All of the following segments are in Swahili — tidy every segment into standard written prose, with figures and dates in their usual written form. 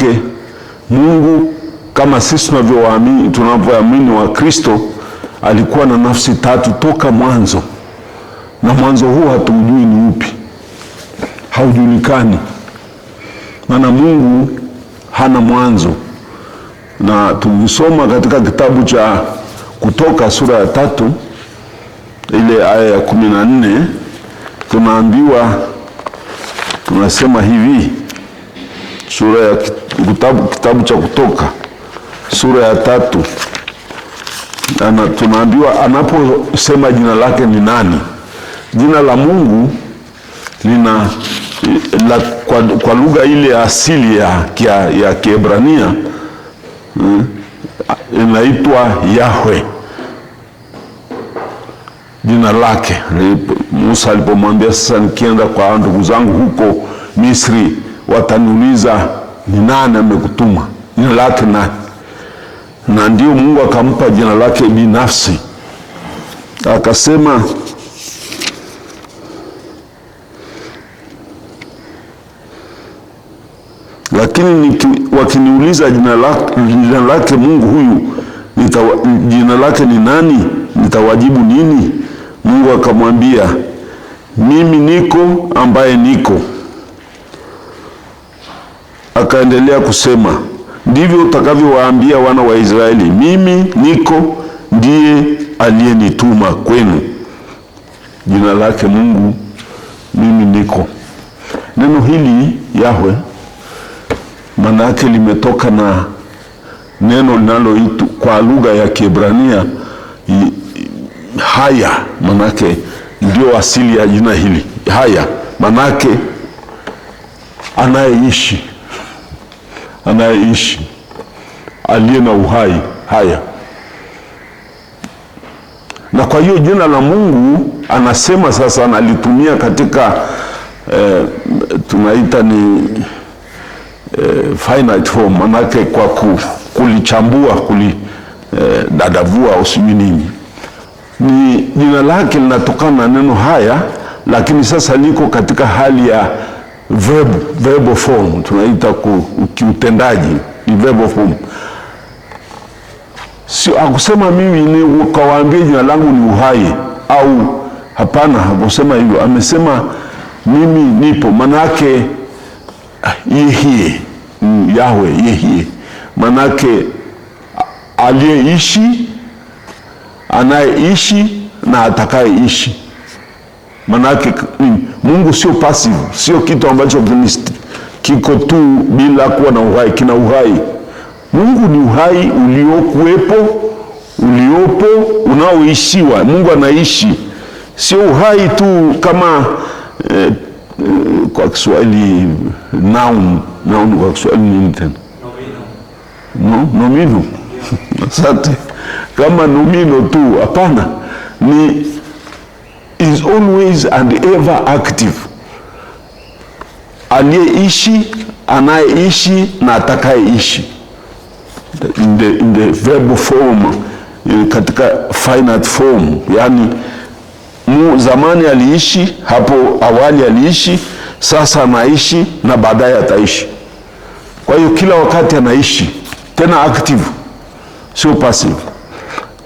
Manake Mungu kama sisi tunavyoamini wa Kristo alikuwa na nafsi tatu toka mwanzo, na mwanzo huu hatujui ni upi, haujulikani, maana Mungu hana mwanzo. Na tulisoma katika kitabu cha Kutoka sura ya 3 ile aya ya 14, tunaambiwa, tunasema hivi, sura ya kitabu cha Kutoka sura ya 3, tunaambiwa anaposema jina lake ni nani. Jina la Mungu lina kwa lugha ile asili ya Kiebrania inaitwa Yahweh. Jina lake Musa alipomwambia, sasa nikienda kwa ndugu zangu huko Misri wataniuliza ni nani amekutuma, jina lake nani? Na ndio Mungu akampa jina lake binafsi, akasema lakini wakiniuliza jina lake Mungu huyu jina lake ni nani, nitawajibu nini? Mungu akamwambia, mimi niko ambaye niko. Akaendelea kusema, ndivyo utakavyowaambia wana wa Israeli, mimi niko ndiye aliyenituma kwenu. Jina lake Mungu mimi niko. Neno hili Yahweh maana yake limetoka na neno linaloitwa kwa lugha ya Kiebrania Haya. Maana yake ndio asili ya jina hili Haya, maana yake anayeishi, aliye na uhai, Haya. Na kwa hiyo jina la Mungu anasema sasa analitumia katika tunaita ni finite form, manake kwa kulichambua, dadavua au sijui nini. Ni jina lake linatokana na neno Haya, lakini sasa liko katika hali ya verbal form, tunaita kiutendaji, ni verbal form. Sio akusema mimi ni kawaambia jina langu ni uhai, au hapana, hakusema hivyo. Amesema mimi nipo, manake Yehie, Yahweh Yehie, manake aliyeishi, anayeishi na atakayeishi. Manake Mungu sio passive, sio kitu ambacho kiko tu bila kuwa na uhai, kina uhai. Mungu ni uhai uliokuwepo, uliopo, unaoishiwa. Mungu anaishi, sio uhai tu kama kwa Kiswahili noun kwa Kiswahili nini tena? Nomino. Asante. Kama nomino tu, hapana. Ni is always and ever active. Aliyeishi, anayeishi na atakayeishi. In the verbal form, katika finite form, yani zamani aliishi, hapo awali aliishi, sasa anaishi na baadaye ataishi. Kwa hiyo kila wakati anaishi, tena active, sio passive.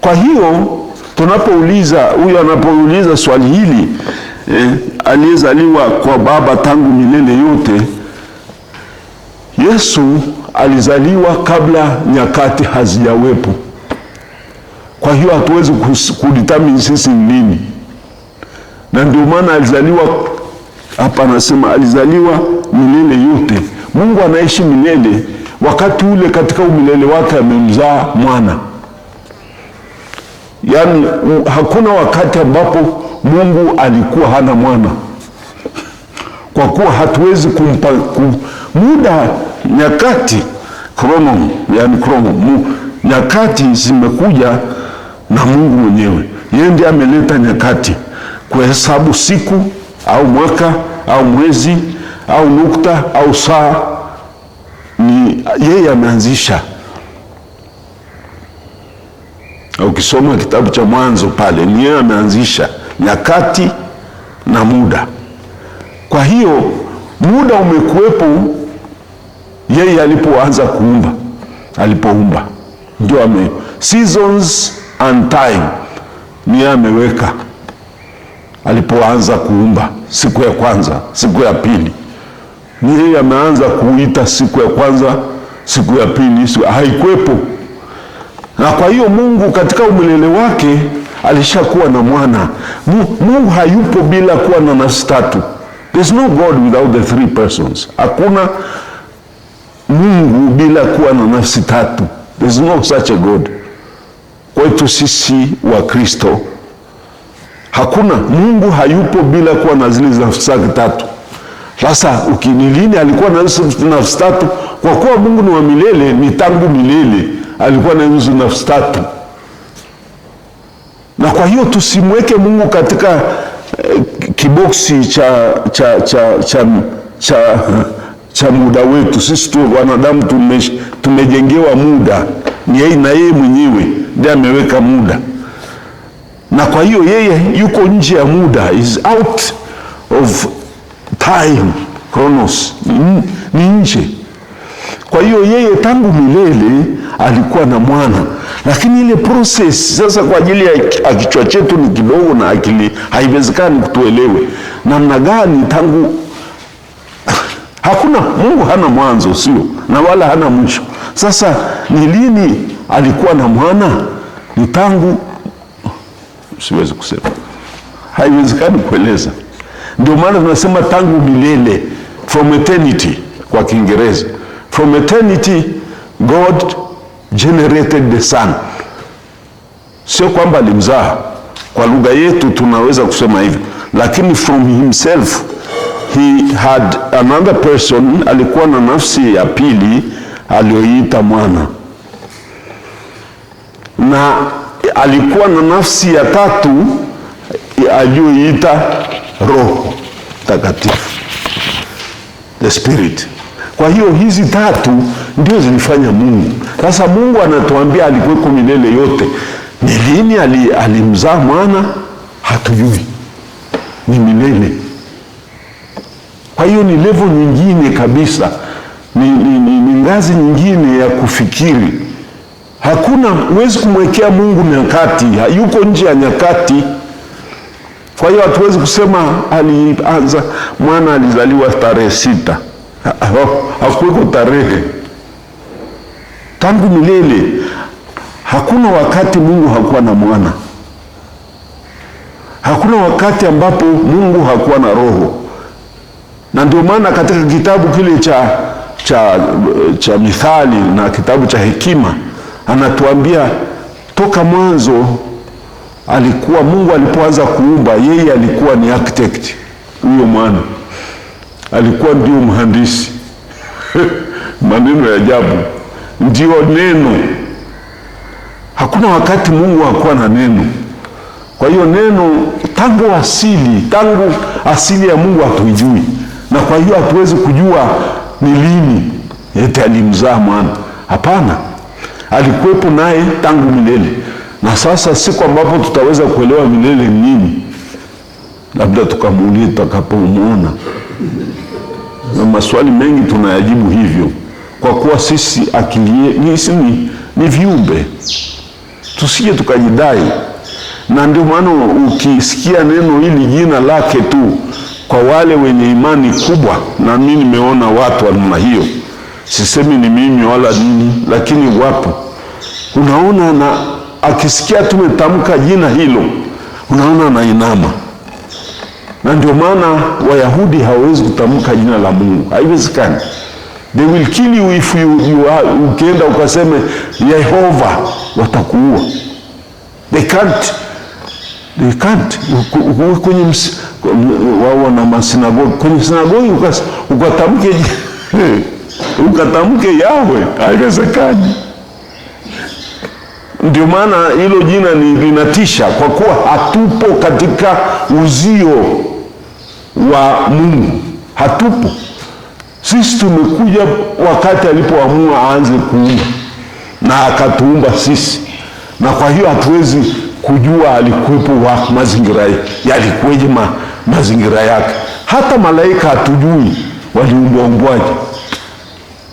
Kwa hiyo tunapouliza, huyu anapouliza swali hili, aliyezaliwa kwa Baba tangu milele yote, Yesu alizaliwa kabla nyakati hazijawepo. Kwa hiyo hatuwezi kudetermine sisi ni nini. Na ndio maana alizaliwa hapa, anasema alizaliwa milele yote. Mungu anaishi milele, wakati ule katika umilele wake amemzaa mwana. Yaani hakuna wakati ambapo Mungu alikuwa hana mwana. Kwa kuwa hatuwezi kumpa muda, nyakati, nyakati zimekuja na Mungu mwenyewe. Yeye ndiye ameleta nyakati, kuhesabu siku au mwaka au mwezi au nukta au saa, ni yeye ameanzisha. Ukisoma kitabu cha Mwanzo pale, ni yeye ameanzisha nyakati na muda. Kwa hiyo muda umekuwepo, Yeye alipoanza alipoumba ndio seasons and time ni ameweka. Alipoanza kuumba siku ya kwanza, siku ya pili, ni yeye ameanza kuita siku ya kwanza, siku ya pili, haikuwepo. Na kwa hiyo Mungu katika umilele wake alishakuwa na mwana. Mungu hayupo bila kuwa na nafsi tatu. There's no God without the three persons. Hakuna Mungu bila kuwa na nafsi tatu. There's no such a God. Kwetu sisi wa Kristo hakuna. Mungu hayupo bila kuwa na zile nafsi tatu. Sasa ukinilini alikuwa na nafsi tatu, kwa kuwa Mungu ni wa milele, ni tangu milele alikuwa na nafsi tatu. Na kwa hiyo tusimweke Mungu katika kiboksi cha muda wetu. Sisi tu wanadamu tumejengewa muda, ni yeye na yeye mwenyewe ndiye ameweka muda. Na kwa hiyo yeye yuko nje ya muda, is out of time, chronos, ni nje. Kwa hiyo yeye tangu milele alikuwa na mwana, lakini ile process sasa kwa ajili ya kichwa chetu ni kidogo na akili haiwezekani kutuelewe namna gani tangu hakuna. Mungu hana mwanzo, sio, na wala hana mwisho. Sasa ni lini alikuwa na mwana? Ni tangu, siwezi kusema, haiwezekani kueleza. Ndio maana tunasema tangu milele, from eternity kwa Kiingereza. From eternity God generated the Son. Sio kwamba alimzaa, kwa lugha yetu tunaweza kusema hivyo, lakini from himself he had another person. Alikuwa na nafsi ya pili aliyoita mwana, na alikuwa na nafsi ya tatu aliyoita Roho Takatifu, the Spirit. Kwa hiyo hizi tatu ndio zilifanya Mungu. Sasa Mungu anatuambia alikuweko milele yote. Ni lini alimzaa mwana? Hatujui, ni milele. Kwa hiyo ni level nyingine kabisa, ni ngazi nyingine ya kufikiri. Hakuna, huwezi kumwekea Mungu nyakati, yuko nje ya nyakati. Kwa hiyo hatuwezi kusema alianza, mwana alizaliwa tarehe 6. Hakuweko tarehe, tangu milele. Hakuna wakati Mungu hakuwa na mwana. Hakuna wakati ambapo Mungu hakuwa na Roho. Na ndio maana katika kitabu kile cha Mithali na kitabu cha Hekima anatuambia toka mwanzo alikuwa Mungu. Alipoanza kuumba, yeye alikuwa ni architect. Huyo mwana alikuwa ndio mhandisi. Maneno ya ajabu, ndio neno. Hakuna wakati Mungu hakuwa na neno. Kwa hiyo neno tangu asili ya Mungu hatuijui, na kwa hiyo hatuwezi kujua ni lini eti alimzaa mwana. Hapana, alikuwepo naye tangu milele. Na sasa siku ambapo tutaweza kuelewa milele ni nini, labda tukamuulie tutakapomuona. Na maswali mengi tunayajibu hivyo, kwa kuwa sisi ni viumbe, tusije tukajidai. Na ndio maana ukisikia neno hili, jina lake tu, kwa wale wenye imani kubwa, na mimi nimeona watu wa namna hiyo, sisemi ni mimi wala nini, lakini wapo, unaona, na akisikia tumetamka jina hilo, unaona anainama. Na ndio maana Wayahudi hawawezi kutamka jina la Mungu, haiwezekani. They will kill you if ukienda ukaseme Yehova, watakuua. They can't. Kwenye wao na masinagogi, kwenye sinagogi ukatamke Yahwe, haiwezekani. Ndio maana hilo jina linatisha, kwa kuwa hatupo katika uzio wa Mungu, hatupo. Sisi tumekuja wakati alipoamua aanze kuumba, na akatuumba sisi. Na kwa hiyo hatuwezi kujua alikuwepo wa mazingira yalikuweje, mazingira yake. Hata malaika hatujui waliumbwaje.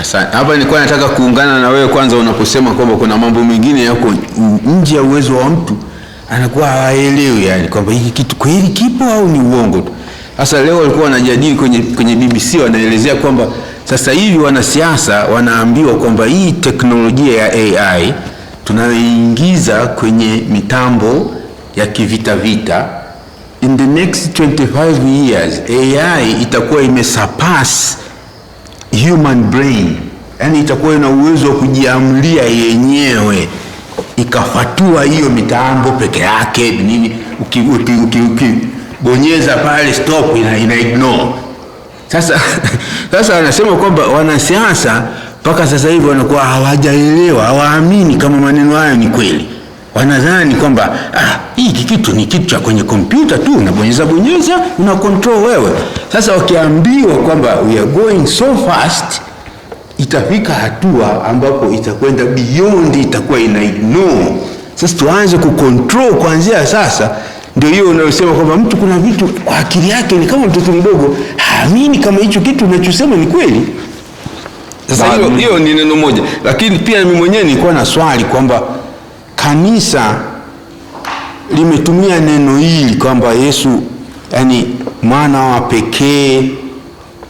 Asante. Hapa nilikuwa nataka kuungana na wewe kwanza unaposema kwamba kuna mambo mengine yako nje ya uwezo wa mtu, anakuwa haelewi yani kwamba hiki kitu kweli kipo au ni uongo tu. Sasa leo walikuwa wanajadili kwenye BBC, wanaelezea kwamba sasa hivi wanasiasa wanaambiwa kwamba hii teknolojia ya AI tunayoingiza kwenye mitambo ya kivita, in the next 25 years AI itakuwa imesurpass human brain, yani itakuwa ina uwezo wa kujiamlia yenyewe, ikafatua hiyo mitambo peke yake nini, ukibonyeza pale stop ina ignore. Sasa wanasema kwamba wanasiasa mpaka sasa hivi wanakuwa hawajaelewa, hawaamini kama maneno hayo ni kweli. Wanadhani kwamba hiki kitu ni kitu cha kwenye kompyuta tu, unabonyeza una control wewe. Sasa wakiambiwa kwamba we are going so fast, itafika hatua ambapo itakwenda beyond, itakuwa ina ignore. Sasa tuanze kucontrol kuanzia sasa. Ndio hiyo unayosema kwamba mtu kuna vitu kwa akili yake ni kama mtoto mdogo, haamini kama hicho kitu unachosema ni kweli. Sasa hiyo ni neno moja. Lakini pia mimi mwenyewe nilikuwa na swali kwamba kanisa limetumia neno hili kwamba Yesu yani mwana wa pekee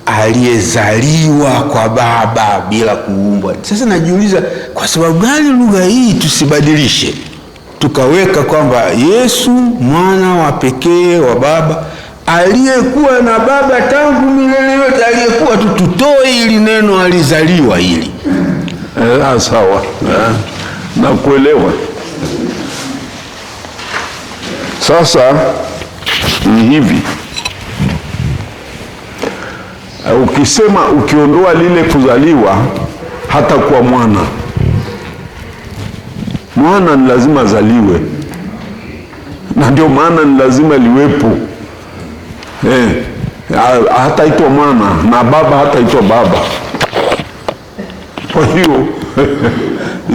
aliyezaliwa kwa Baba bila kuumbwa. Sasa najiuliza kwa sababu gani lugha hii tusibadilishe tukaweka kwamba Yesu mwana wa pekee wa Baba aliyekuwa na Baba tangu milele yote, aliyekuwa tutoe hili neno alizaliwa hili. Sawa. Na kuelewa. Sasa ni hivi, ukisema ukiondoa lile kuzaliwa, hata kwa mwana ni lazima azaliwe, na ndio maana ni lazima liwepo. Hata itwa mwana na baba hata itwa baba. Kwa hiyo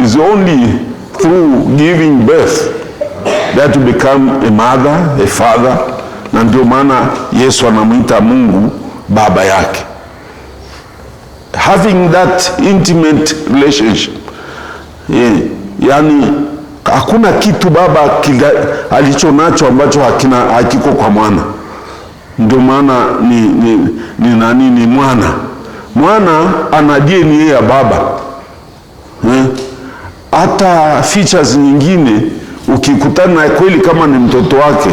is only through giving birth that you become a mother, a father. Na ndio maana Yesu anamuita Mungu baba yake. Having that intimate relationship, yani hakuna kitu baba alicho nacho ambacho hakiko kwa mwana. Ndio maana ni mwana ana DNA ya baba. Hata features nyingine ukikutana na kweli kama ni mtoto wake,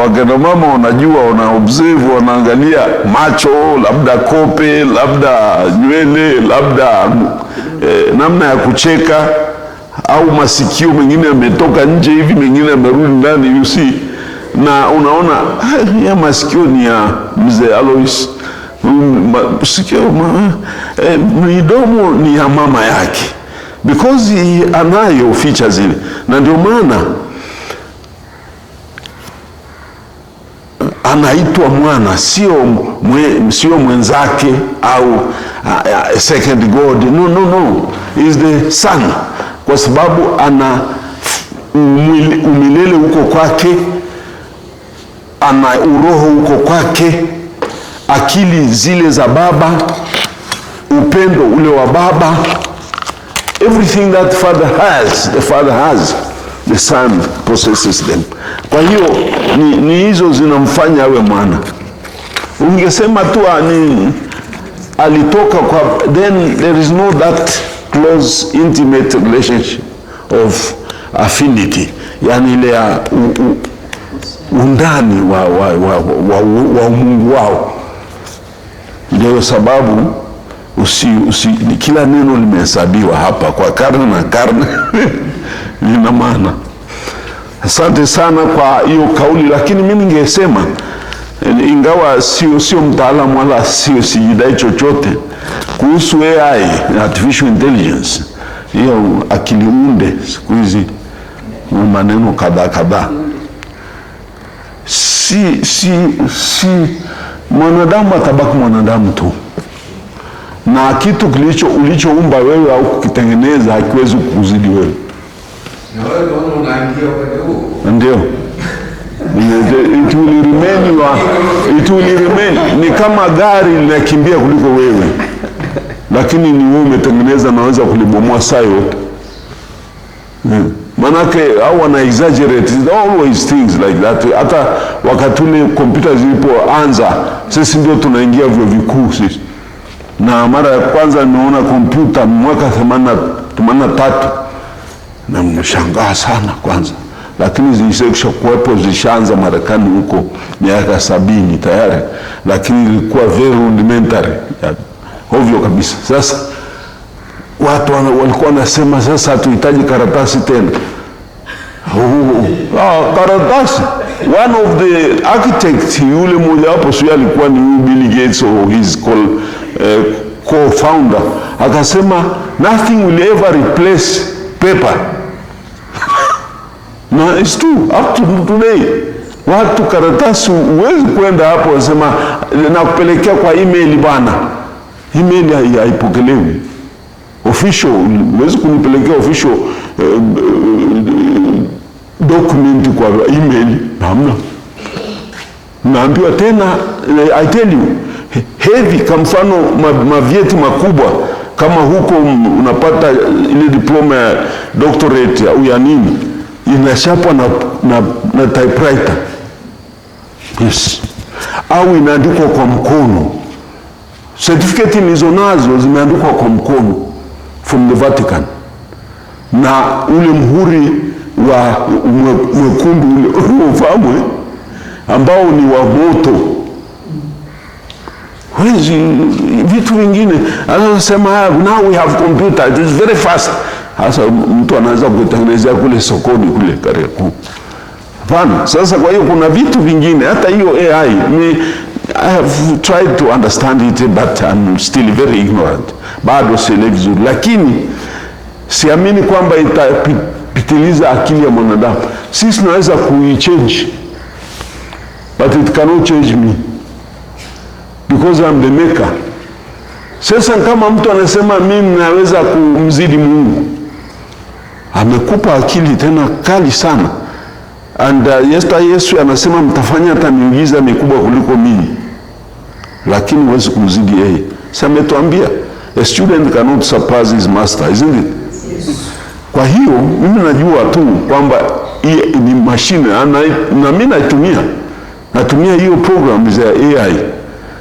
wakina mama wanajua, wana observe, wanaangalia macho, labda kope, labda nywele, labda namna ya kucheka, au masikio mengine yametoka nje hivi, mengine yamerudi ndani, you see. Na unaona ya masikio ni ya mzee Alois, masikio midomo ni ya mama yake, because anayo features zile. Na ndio maana anaitwa mwana, sio mwenzake au second God. No, is the son, kwa sababu ana umilele huko kwake, ana uroho huko kwake, akili zile za baba, upendo ule wa baba, everything that father has, the father has, the son possesses them. Kwa hiyo ni hizo zinamfanya awe mwana. Ungesema tu alitoka kwa, then there is no that close intimate relationship of affinity, yani ile ya undani wa Mungu wao. Ndio sababu kila neno limehesabiwa hapa kwa karne na karne lina maana. Asante sana kwa hiyo kauli, lakini mimi ningesema, ingawa sio mtaalamu wala sijidai chochote kuhusu AI, artificial intelligence, hiyo akili unde, siku hizi maneno kadhaa. Si mwanadamu atabaki mwanadamu tu, na kitu ulichoumba wewe au kukitengeneza hakiwezi kukuzidi wewe. Na wewe unaangia kwa huo. Ndio. It will remain. Ni kama gari linakimbia kuliko wewe. lakini ni wewe umetengeneza, naweza kulibomoa saa yote. Manake au wana exaggerate, always things like that. Hata wakati ule kompyuta zilipoanza, sisi ndio tunaingia vyuo vikuu sisi, na mara ya kwanza nimeona kompyuta mwaka 83 na mnashangaa sana kwanza, lakini zilisha kuwepo, zishaanza Marekani huko miaka 70 tayari, lakini ilikuwa very rudimentary, ovyo kabisa. Sasa watu walikuwa wanasema sasa hatuhitaji karatasi tena. Karatasi. One of the architects, yule mmoja wapo sio alikuwa ni Bill Gates or his co-founder, akasema nothing will ever replace paper. No, it's true up to today. Watu karatasi, huwezi kwenda hapo wasema na kupelekea kwa email bana. Email haipokelewi. Official, huwezi kunipelekea official document kwa email, hamna. Naambiwa tena, I tell you, heavy, kwa mfano mavyeti makubwa kama huko unapata ile diploma ya doctorate au ya nini, inashapwa na typewriter. Yes. Au inaandikwa kwa mkono. Certificate nilizonazo zimeandikwa kwa mkono from the Vatican, na ule muhuri wa mwekundu ule ufahamu, ambao ni wa moto. Wezi vitu vingine anasema now we have computer, it is very fast. Hasa mtu anaweza kutengenezea kule sokoni kule Kariakoo. Hapana. Sasa kwa hiyo kuna vitu vingine, hata hiyo AI I have tried to understand it, but I'm still very ignorant. Bado sielewi vizuri, lakini siamini kwamba itapitiliza akili ya mwanadamu. Sisi tunaweza kuichange, but it cannot change me, because I'm the maker. Sasa kama mtu anasema mimi naweza kumzidi Mungu, amekupa akili tena kali sana. And Yesu anasema mtafanya hata miujiza mikubwa kuliko mimi, lakini huwezi kumzidi yeye. Sasa ametuambia a student cannot surpass his master, isn't it? Yes. Kwa hiyo mimi najua tu kwamba ni machine, na mimi natumia hiyo program za AI,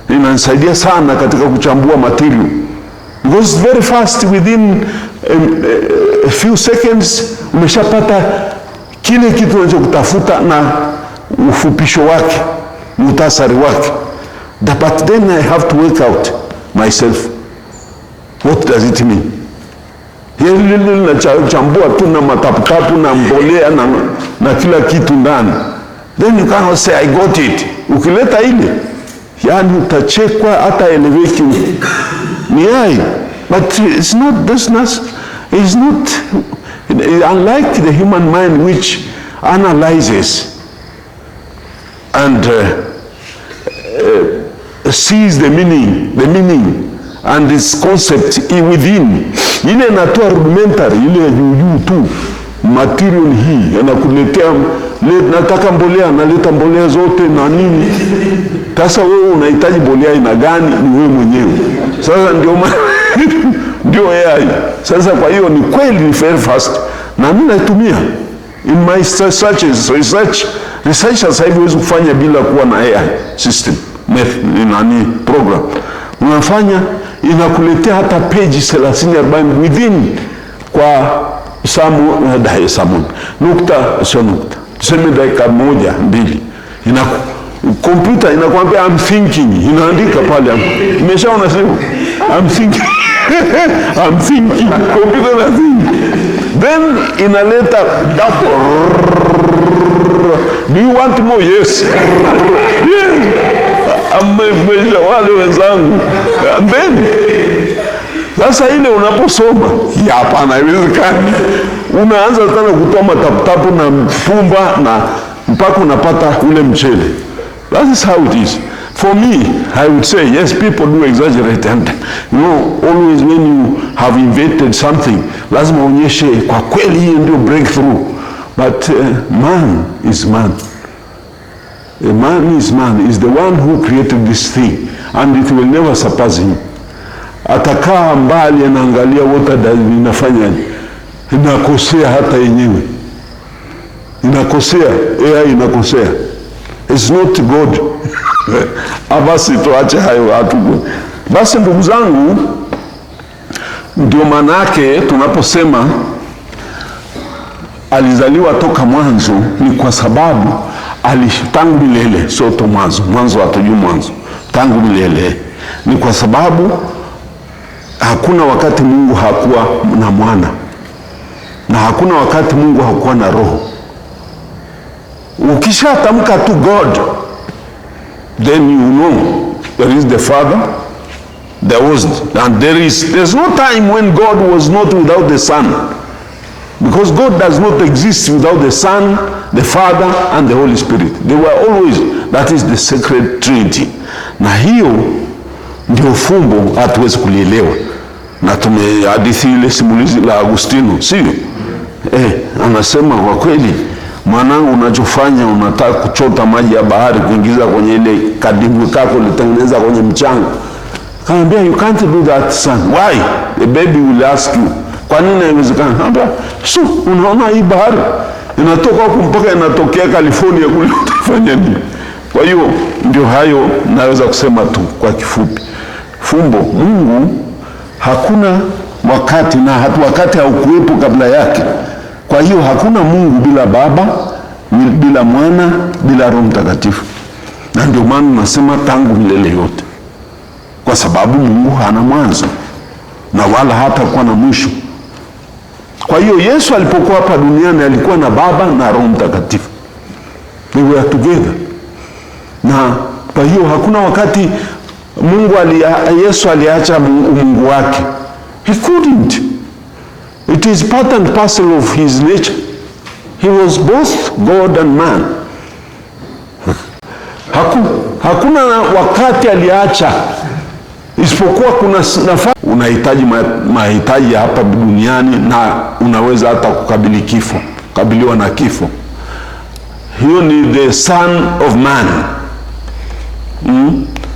inanisaidia sana katika kuchambua material, because it's very fast. Within a few seconds umeshapata kile kitu unachokutafuta na ufupisho wake, muhtasari wake. But then I have to work out myself, what does it mean? Hili nachambua tu na matapu na mbolea na kila kitu ndani, then you cannot say I got it. Ukileta ile, yani utachekwa, hata eleweki ni AI. But it's not, it's not unlike the human mind, which analyzes and sees the meaning and its concept within. Ile inatoa rudimentary, ile ya juu tu material hii, anakuletea nataka mbolea, naleta mbolea zote na nini. Sasa wewe unahitaji mbolea ina gani? Ni wewe mwenyewe. Sasa ndio AI. Sasa kwa hiyo ni kweli ni very fast, na mimi naitumia in my research. Sasa hivi huwezi kufanya bila kuwa na AI system, program. Unafanya, inakuletea hata page 30-40 within kwa tuseme dakika 1-2, kompyuta inakwambia I'm thinking, inaandika pale. Umeshaona sio? I'm thinking. I'm thinking. Kompyuta na thinking. Then inaleta do you want more? Yes. Yes. Amesha wale wenzangu. Then sasa ile unaposoma, hapana, haiwezekani. Unaanza tena kutoa matapu na pumba na mpaka unapata ule mchele. That is how it is. For me, I would say, yes, people do exaggerate, and always when you have invented something, lazima uonyeshe kwa kweli hiyo ndio breakthrough. But man is man. A man is the one who created this thing, and it will never surpass him. atakaa mbali anaangalia what inafanya, inakosea hata yenyewe, inakosea, AI inakosea. It's not God. Basi tuache hayo watu. Basi ndugu zangu, ndio manake tunaposema alizaliwa toka mwanzo, ni kwa sababu tangu milele, sio to mwanzo hatujui mwanzo, tangu milele. Ni kwa sababu hakuna wakati Mungu hakuwa na mwana, na hakuna wakati Mungu hakuwa na roho. Ukishatamka tu God, then you know there is the Father, there was, and there's no time when God was not without the Son, because God does not exist without the Son, the Father and the Holy Spirit. They were always, that is the sacred Trinity. Na hiyo ndio fumbo hatuwezi kulielewa, na tumehadithi ile simulizi la Agustino, sio? Anasema kwa kweli, mwanangu, unachofanya unataka kuchota maji ya bahari kuingiza kwenye ile kadimbwi kako litengeneza kwenye mchanga. Kaambia, you can't do that son. Why? The baby will ask you. Kwa nini haiwezekani? Kaambia, so unaona hii bahari inatoka huko mpaka inatokea California kule, utafanya nini? Kwa hiyo ndio hayo naweza kusema tu kwa kifupi. Fumbo, Mungu hakuna wakati, na hata wakati haukuwepo kabla yake. Kwa hiyo hakuna Mungu bila Baba, bila Mwana, bila Roho Mtakatifu. Na ndio maana nasema tangu milele yote, kwa sababu Mungu hana mwanzo na wala hata kuwa na mwisho. Kwa hiyo Yesu alipokuwa hapa duniani alikuwa na Baba na Roho Mtakatifu, they were together. Na kwa hiyo hakuna wakati Yesu aliacha Mungu wake. He couldn't. It is part and parcel of his nature. He was both God and man. Hakuna wakati aliacha, isipokuwa kuna nafasi. Unahitaji mahitaji hapa duniani, na unaweza hata kukabiliwa na kifo. Hiyo ni the Son of Man,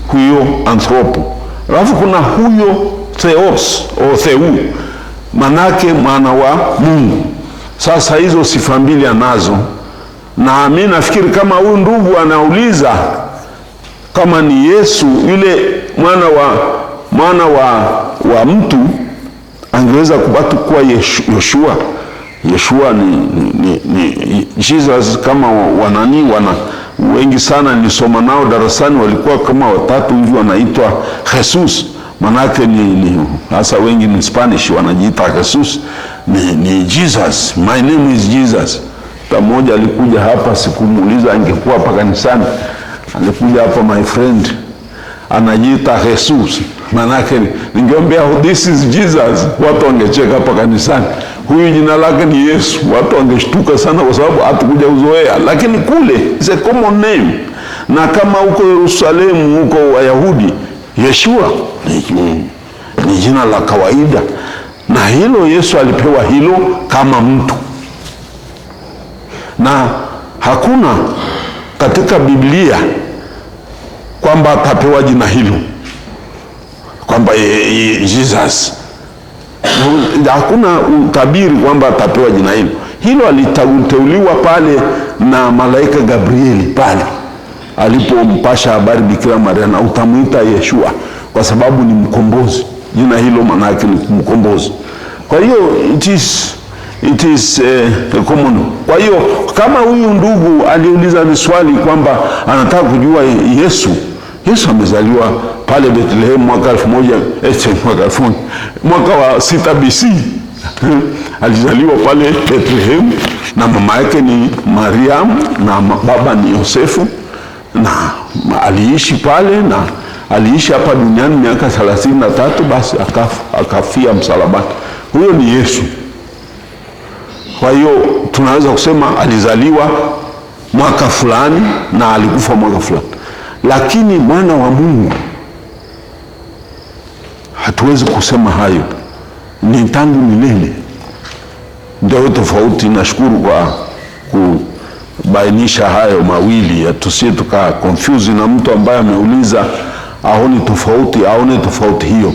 huyo anthropo. Alafu kuna huyo Theos au Theu, manake mwana wa Mungu. Sasa hizo sifa mbili anazo, na mimi nafikiri kama huyu ndugu anauliza kama ni Yesu yule mwana wa mtu, angeweza kubaki kuwa Yoshua. Yeshua ni Jesus, kama wengi sana nilisoma nao darasani, walikuwa kama watatu hivi wanaitwa Jesus. Manake hasa wengi ni Spanish wanajiita Jesus, ni Jesus. My name is Jesus. Mmoja alikuja hapa, sikumuuliza angekuwa hapa kanisani, alikuja hapa, my friend, anajiita Jesus. Manake ningeombea this is Jesus, watu wangecheka hapa kanisani. Huyu jina lake ni Yesu, watu wangeshtuka sana, kwa sababu hatukuja uzoea. Lakini kule is a common name, na kama huko Yerusalemu, huko Wayahudi, Yeshua ni jina la kawaida, na hilo Yesu alipewa hilo kama mtu. Na hakuna katika Biblia kwamba atapewa jina hilo, kwamba Jesus, hakuna utabiri kwamba atapewa jina hilo. Hilo aliteuliwa pale na malaika Gabrieli pale alipompasha habari Bikira Maria, na utamuita Yeshua kwa sababu ni mkombozi. Jina hilo maana yake ni mkombozi. Kwa hiyo it is common. Kwa hiyo kama huyu ndugu aliuliza ni swali kwamba anataka kujua Yesu amezaliwa pale Bethlehem mwaka wa 6 BC. Alizaliwa pale Bethlehem, na mama yake ni Mariam na baba ni Yosefu, na aliishi pale, na aliishi hapa duniani miaka 33, basi akafia msalabani. Huyo ni Yesu. Kwa hiyo tunaweza kusema alizaliwa mwaka fulani na alikufa mwaka fulani. Lakini mwana wa Mungu hatuwezi kusema hayo, ni tangu milele. Ndio tofauti. Nashukuru kwa kubainisha hayo mawili, tusiye tuka confuse na mtu ambaye ameuliza aone tofauti hiyo.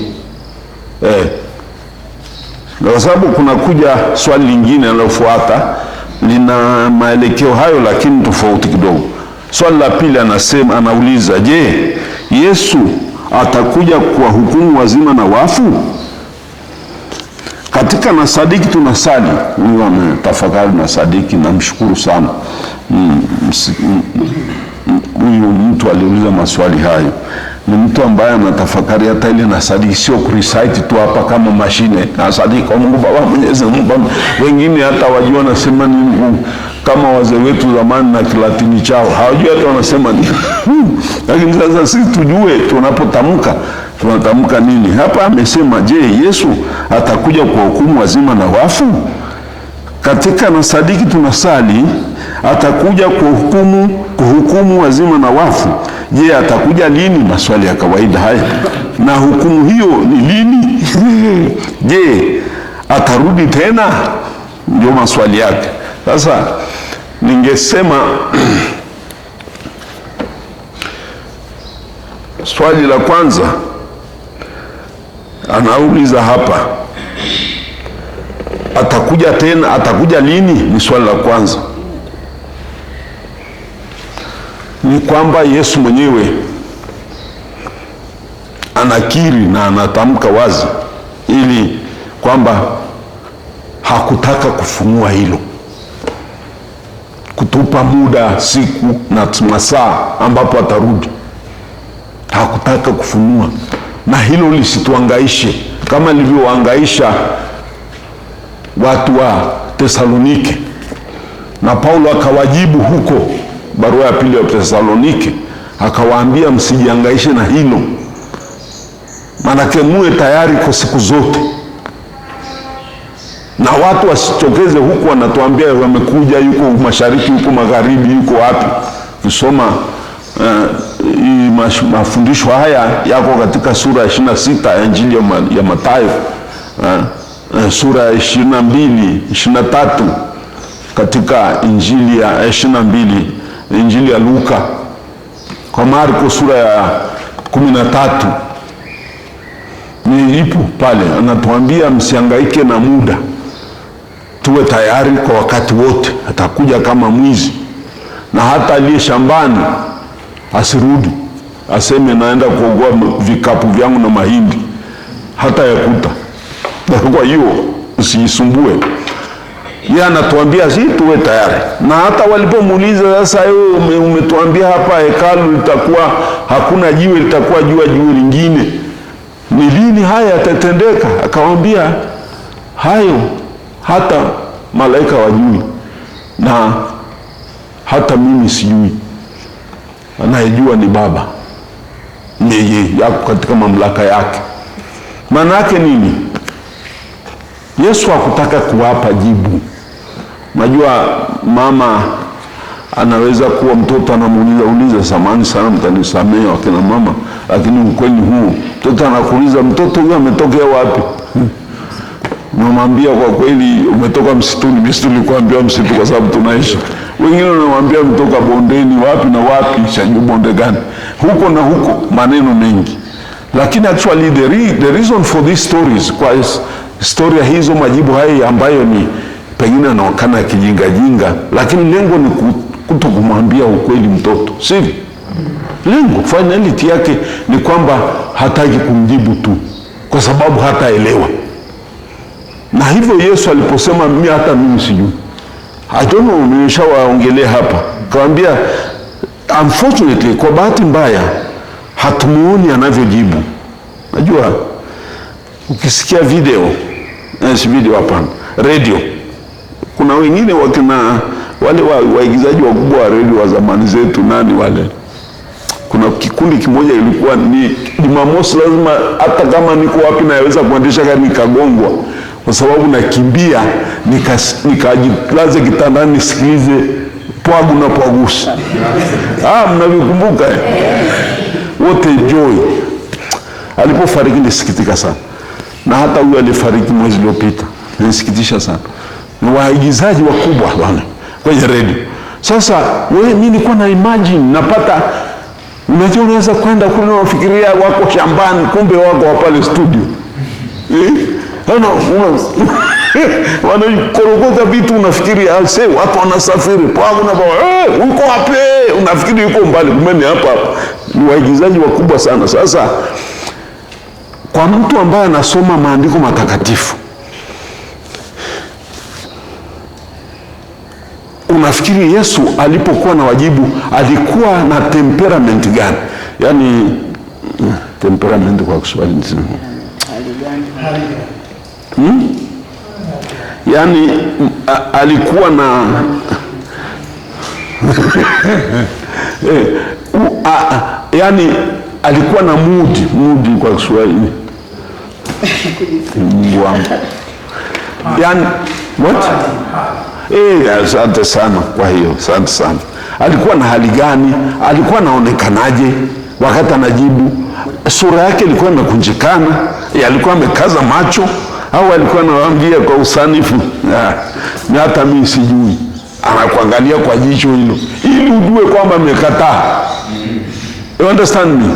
Kwa sababu kuna kuja swali lingine linalofuata lina maelekeo hayo lakini tofauti kidogo. Swali la pili anauliza, je, Yesu atakuja kwa hukumu wazima na wafu? Katika na sadiki tunasali, huyu ametafakari na sadiki, namshukuru sana. Huyu mtu aliuliza maswali hayo. Ni mtu ambaye anatafakari hata ile na sadiki, sio kurecite tu hapa kama mashine. Na sadiki kwa Mungu Baba Mwenyezi Mungu. Wengine hata wajua nasema ni kama wazee wetu zamani na Kilatini chao. Hawajui hata wanasema ni. Lakini sasa sisi tujue tunatamka nini. Hapa amesema, je, Yesu atakuja kwa hukumu wazima na wafu? Katika na sadiki tunasali, atakuja kuhukumu wazima na wafu. Je, atakuja lini? Maswali ya kawaida haya. Na hukumu hiyo ni lini? Je, atarudi tena? Ndio maswali yake. Sasa ningesema swali la kwanza anauliza hapa, atakuja tena, atakuja lini? Ni swali la kwanza. Ni kwamba Yesu mwenyewe anakiri na anatamka wazi ili kwamba hakutaka kufunua hilo, kutupa muda, siku na masaa ambapo atarudi. Hakutaka kufunua, na hilo lisituangaishe kama lilivyoangaisha watu wa Tesalonike. Na Paulo akawajibu huko barua ya pili ya Tesalonike, akawaambia msijiangaishe na hilo, manake muwe tayari kwa siku zote. Na watu wasichokeze huku wanatuambia wamekuja, yuko mashariki, yuko magharibi, yuko wapi. Kisoma mafundisho haya yako katika sura ya 26 ya Injili ya Mathayo, sura ya 22, 23 katika Injili ya 22, Injili ya Luka, kwa Marko sura ya 13 ni ipo pale. Anatuambia msihangaike na muda, tuwe tayari kwa wakati wote. Atakuja kama mwizi, na hata aliye shambani asirudi aseme naenda kuogoa vikapu vyangu na mahindi, hata yakuta. Kwa hiyo usijisumbue. Yeye anatuambia sisi tuwe tayari. Na hata walipomuuliza, sasa wewe umetuambia hapa hekalu litakuwa hakuna jiwe, litakuwa jiwe lingine, ni lini haya yatatendeka? Akawaambia hayo hata malaika wajui, na hata mimi sijui. Anayejua ni Baba, yeye yako katika mamlaka yake. Maana yake nini? Yesu hakutaka kuwapa jibu. Najua mama anaweza kuwa mtoto anamuuliza, samahani sana mtanisamehe wakina mama, lakini ukweli huu, mtoto anakuuliza, mtoto huyu ametokea wapi? Namwambia kwa kweli umetoka msituni. Mimi tulikuambia msitu kwa sababu tunaishi. Wengine wanamwambia mtoka bondeni, wapi na wapi, shanyu bonde gani, huko na huko, maneno mengi. Lakini actually the reason for these stories, kwa historia hizo, majibu haya ambayo ni pengine anaonekana kijinga, lakini lengo ni kutokumwambia ukweli mtoto, sivyo? Lengo finality yake ni kwamba hataki kumjibu tu, kwa sababu hataelewa. Na hivyo Yesu aliposema hata mimi sijui, I don't know, nimeshawaongelea hapa, kaambia unfortunately, kwa bahati mbaya hatumuoni anavyojibu. Najua ukisikia video hapana, radio, kuna wengine wale waigizaji wakubwa wa radio wa zamani zetu, nani wale, kuna kikundi kimoja ilikuwa ni Jumamosi lazima, hata kama niko wapi naweza kuendesha gari nikagongwa, kwa sababu nakimbia nikajilaze kitandani nisikilize pwagu na pwagusi. Mnavikumbuka wote? Joy alipofariki nisikitika sana, na hata huyu alifariki mwezi uliopita, nisikitisha sana. Ni waigizaji wakubwa bwana kwenye radio. Sasa mimi nilikuwa na imagine napata, unaweza kwenda kule unafikiria wako shambani, kumbe wako pale studio. wanakorogota vitu, unafikiri watu wanasafiri uko wapi, unafikiri yuko mbali, kumbe ni hapa. Ni waigizaji wakubwa sana. Sasa kwa mtu ambaye anasoma maandiko matakatifu, unafikiri Yesu alipokuwa na wajibu alikuwa na temperament gani? Yaani temperament kwa Kiswahili yaani alikuwa na yaani alikuwa na mood kwa Kiswahili. Mungu wangu. Yaani what? Asante sana. Kwa hiyo asante sana. Alikuwa na hali gani? Alikuwa anaonekanaje wakati anajibu? Sura yake ilikuwa inakunjikana? Alikuwa amekaza macho au alikuwa anawaambia kwa usanifu? Ni hata mimi sijui. Anakuangalia kwa jicho hilo ili ujue kwamba amekataa. You understand me?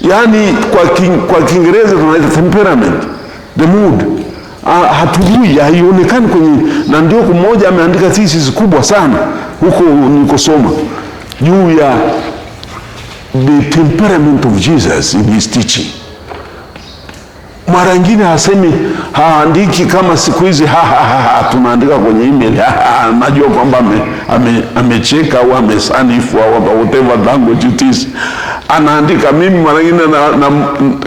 Yaani kwa Kiingereza tunaita temperament, the mood. Hatujui, haionekani kwenye, na ndio mmoja ameandika thesis kubwa sana huko nikosoma juu ya the temperament of Jesus in his teaching. Mara nyingine hasemi, haandiki kama siku hizi tunaandika kwenye email najua kwamba amecheka au amesanifu au whatever language it is. Anaandika. Mimi mara nyingine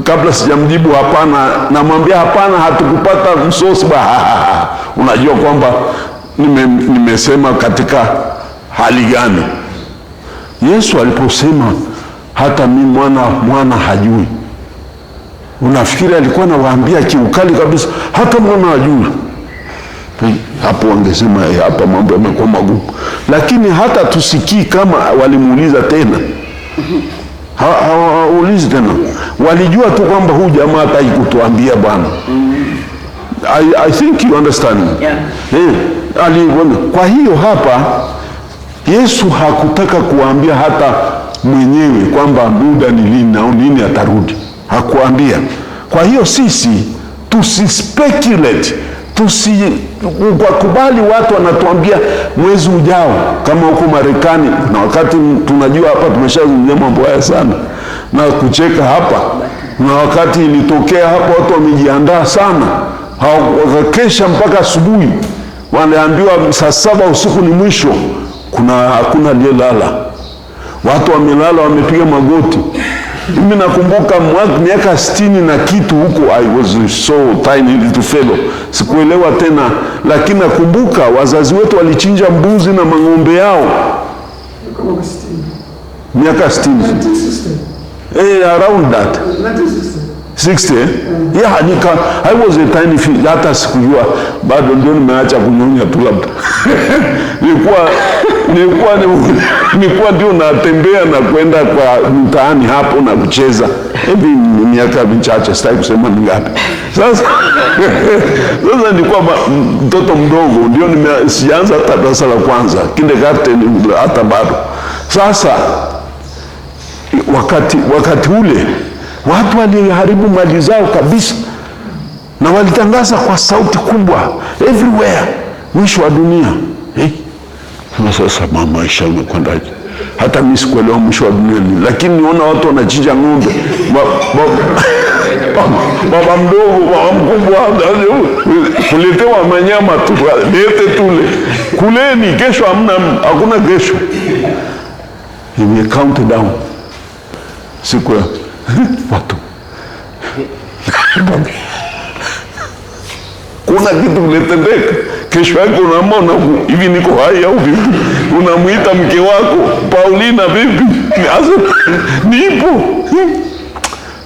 kabla sijamjibu hapana, namwambia hapana, hatukupata msosi unajua kwamba nimesema katika hali gani. Yesu aliposema hata mimi mwana hajui, unafikiri alikuwa anawaambia kiukali kabisa hata mwana hajui? Hapo wangesema hapa mambo yamekuwa magumu. Lakini hata tusikii kama walimuuliza tena. Hawaulizi tena. Walijua tu kwamba huyu jamaa hataki kutuambia Bwana. I think you understand. Kwa hiyo hapa Yesu hakutaka kuambia hata mwenyewe kwamba muda ni lini na lini atarudi. Hakuambia. Kwa hiyo sisi tusispekulate, tusikubali watu wanatuambia mwezi ujao kama huko Marekani, na wakati tunajua hapa tumeshazungumzia mambo haya sana na kucheka hapa, na wakati ilitokea hapa watu wamejiandaa sana, wakakesha mpaka asubuhi, wanaambiwa saa 7 usiku ni mwisho, hakuna aliyelala, watu wamelala wamepiga magoti. Mimi nakumbuka miaka 60 na kitu huko, I was so tiny little fellow, sikuelewa tena, lakini nakumbuka wazazi wetu walichinja mbuzi na mang'ombe yao miaka 60. Around that 60. I was a tiny fish. Hata sikujua bado, ndio nimeacha kunyonya tu labda. nilikuwa ndio natembea na kwenda kwa mtaani hapo na kucheza. Hivi miaka michache, sitaki kusema ni ngapi. Sasa nilikuwa mtoto mdogo, ndio sijaanza hata darasa la kwanza, kindergarten hata bado. Sasa wakati ule watu waliharibu mali zao kabisa, na walitangaza kwa sauti kubwa everywhere, mwisho wa dunia. Sasa maisha yamekwendaje? Hata mimi sikuelewa mwisho wa dunia ni, lakini niona watu wanachinja ng'ombe. Baba mdogo, baba mkubwa, kuletewa manyama tu, lete tule, kuleni, kesho hakuna kesho. Ime count down siku ya watu kuna kitu kiletendeka, kesho yake unaamua hivi niko hai au vipi? Unamuita mke wako, Paulina, vipi? Nipo.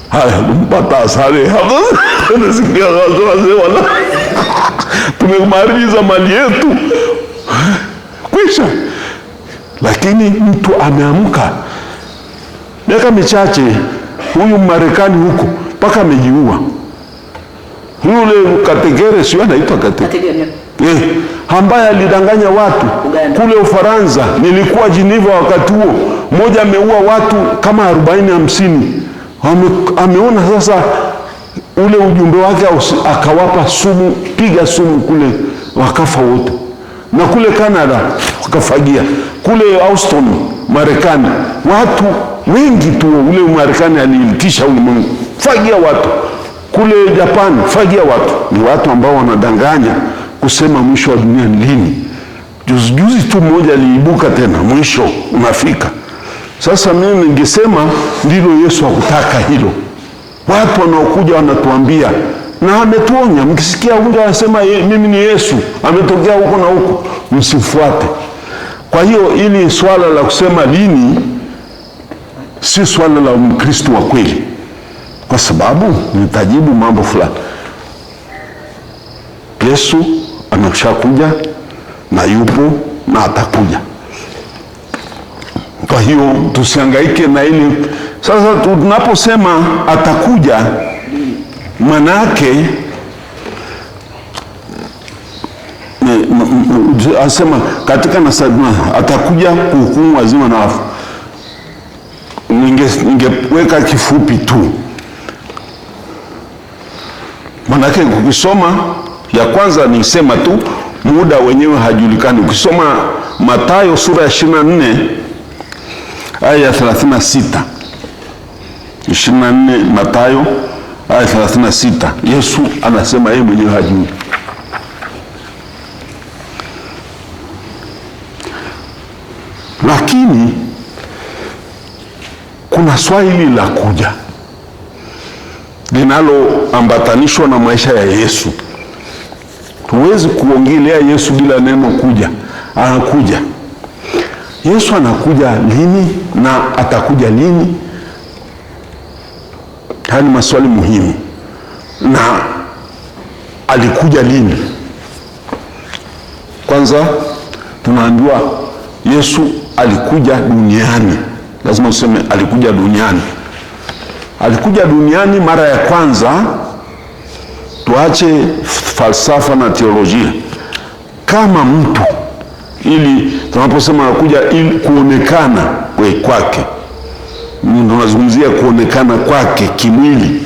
Haya, mpata asare hapo. Nasikia wazee wala tumemaliza mali yetu kwisha. Lakini mtu ameamka miaka michache, huyu Marekani huko mpaka amejiua. Yule Kategere, sio anaitwa Kategere, ambaye alidanganya watu kule Ufaransa. Nilikuwa Geneva wakati huo, mmoja ameua watu kama 40-50. Ameona sasa ule ujumbe wake, akawapa sumu, piga sumu kule, wakafa wote. Na kule Canada wakafagia, kule Austin Marekani watu wengi tu, ule Marekani aliitisha ulimwengu, fagia watu. Kule Japan fagia watu. Ni watu ambao wanadanganya kusema mwisho wa dunia ni lini. Juzi tu mmoja aliibuka tena, mwisho unafika. Sasa mimi ningesema ndilo Yesu hakutaka hilo. Watu wanaokuja wanatuambia, na ametuonya, mkisikia huyo anasema mimi ni Yesu, ametokea huko na huko, msifuate. Kwa hiyo ili swala la kusema lini si swala la Mkristo wa kweli, kwa sababu nitajibu mambo fulani. Yesu ameshakuja na yupo na atakuja. Kwa hiyo tusihangaike na ili. Sasa tunaposema atakuja, maana yake asema katika atakuja kuhukumu wazima na wafu. Ningeweka kifupi tu, maana yake ukisoma ya kwanza nisema tu muda wenyewe hajulikani. Ukisoma Mathayo sura ya 24 aya ya 36, 24 Mathayo aya 36, Yesu anasema yeye mwenyewe hajui. Lakini kuna swali la kuja linaloambatanishwa na maisha ya Yesu. Huwezi kuongelea Yesu bila neno kuja. Anakuja. Yesu anakuja lini na atakuja lini? Haya ni maswali muhimu. Na alikuja lini? Kwanza tunaambiwa Yesu alikuja duniani. Lazima useme alikuja duniani. Alikuja duniani mara ya kwanza. Tuache falsafa na teolojia, kama mtu, ili tunaposema anakuja ili kuonekana kwake, tunazungumzia kuonekana kwake kimwili,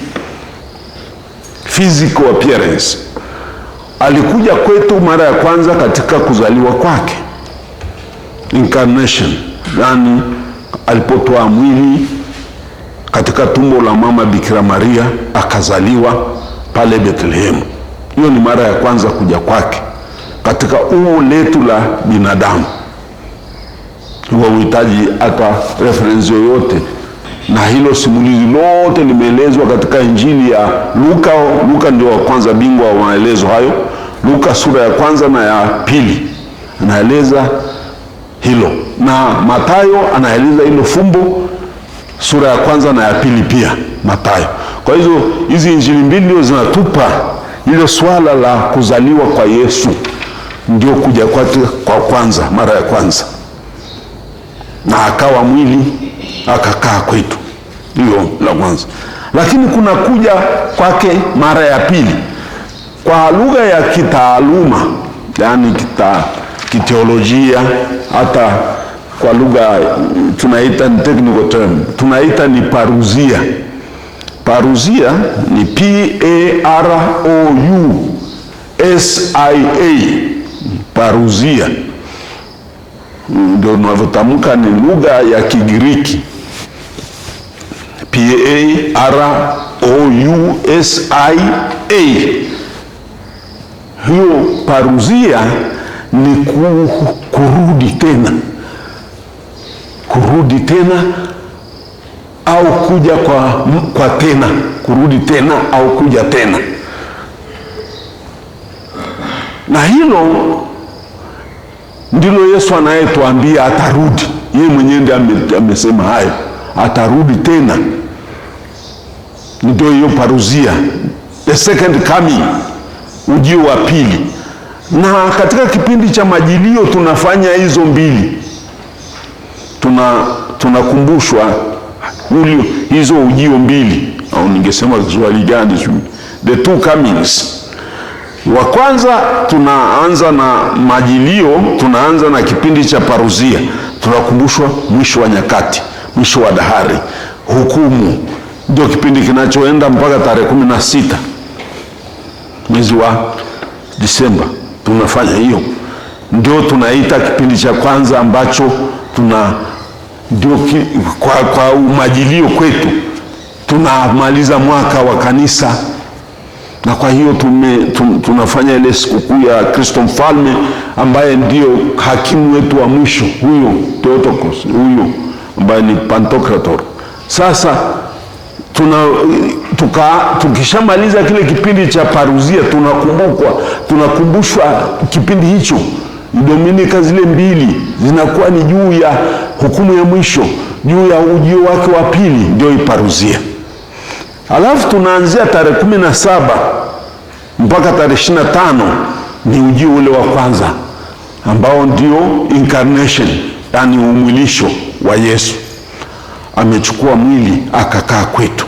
physical appearance. Alikuja kwetu mara ya kwanza katika kuzaliwa kwake, incarnation, yani alipotoa mwili katika tumbo la mama Bikira Maria, akazaliwa pale Bethlehem. Hiyo ni mara ya kwanza kuja kwake katika umbo letu la binadamu. Huhitaji hata reference yoyote, na hilo simulizi lote limeelezwa katika Injili ya Luka. Luka ndio wa kwanza, bingwa wa maelezo hayo. Luka sura ya kwanza na ya pili anaeleza hilo, na Mathayo anaeleza hilo fumbo sura ya kwanza na ya pili pia Mathayo. Kwa hizo hizi Injili mbili ndio zinatupa ile swala la kuzaliwa kwa Yesu, ndio kuja kwa kwanza, mara ya kwanza, na akawa mwili akakaa kwetu. Hiyo la kwanza. Lakini kuna kuja kwake mara ya pili kwa lugha ya kitaaluma, yani kiteolojia, hata kwa lugha tunaita ni technical term, tunaita ni paruzia. Paruzia ni P-A-R-O-U-S-I-A, paruzia ndio tunavyotamka, ni lugha ya Kigiriki, P-A-R-O-U-S-I-A. Hiyo paruzia ni kurudi tena, kurudi tena au kuja kwa tena, kurudi tena au kuja tena. Na hilo ndilo Yesu anayetuambia atarudi. Yeye mwenyewe ndiye amesema hayo, atarudi tena. Ndio hiyo paruzia, the second coming, ujio wa pili. Na katika kipindi cha Majilio tunafanya hizo mbili, tunakumbushwa hizo ujio mbili, au ningesema Kiswahili gani, the two comings. Wa kwanza tunaanza na Majilio, tunaanza na kipindi cha paruzia, tunakumbushwa mwisho wa nyakati, mwisho wa dahari, hukumu, ndio kipindi kinachoenda mpaka tarehe 16 mwezi wa Disemba. Tunafanya hiyo, ndio tunaita kipindi cha kwanza ambacho ndio kwa umajilio kwetu tunamaliza mwaka wa kanisa. Na kwa hiyo tunafanya ile sikukuu ya Kristo Mfalme ambaye ndio hakimu wetu wa mwisho, huyo Theotokos, huyo ambaye ni Pantocrator. Sasa tukishamaliza kile kipindi cha paruzia, tunakumbushwa kipindi hicho. Dominika zile mbili zinakuwa ni juu ya hukumu ya mwisho, juu ya ujio wake wa pili, ndio iparuzia. Alafu tunaanzia tarehe 17 mpaka tarehe 25 ni ujio ule wa kwanza ambao ndio incarnation, yani umwilisho wa Yesu. Amechukua mwili akakaa kwetu,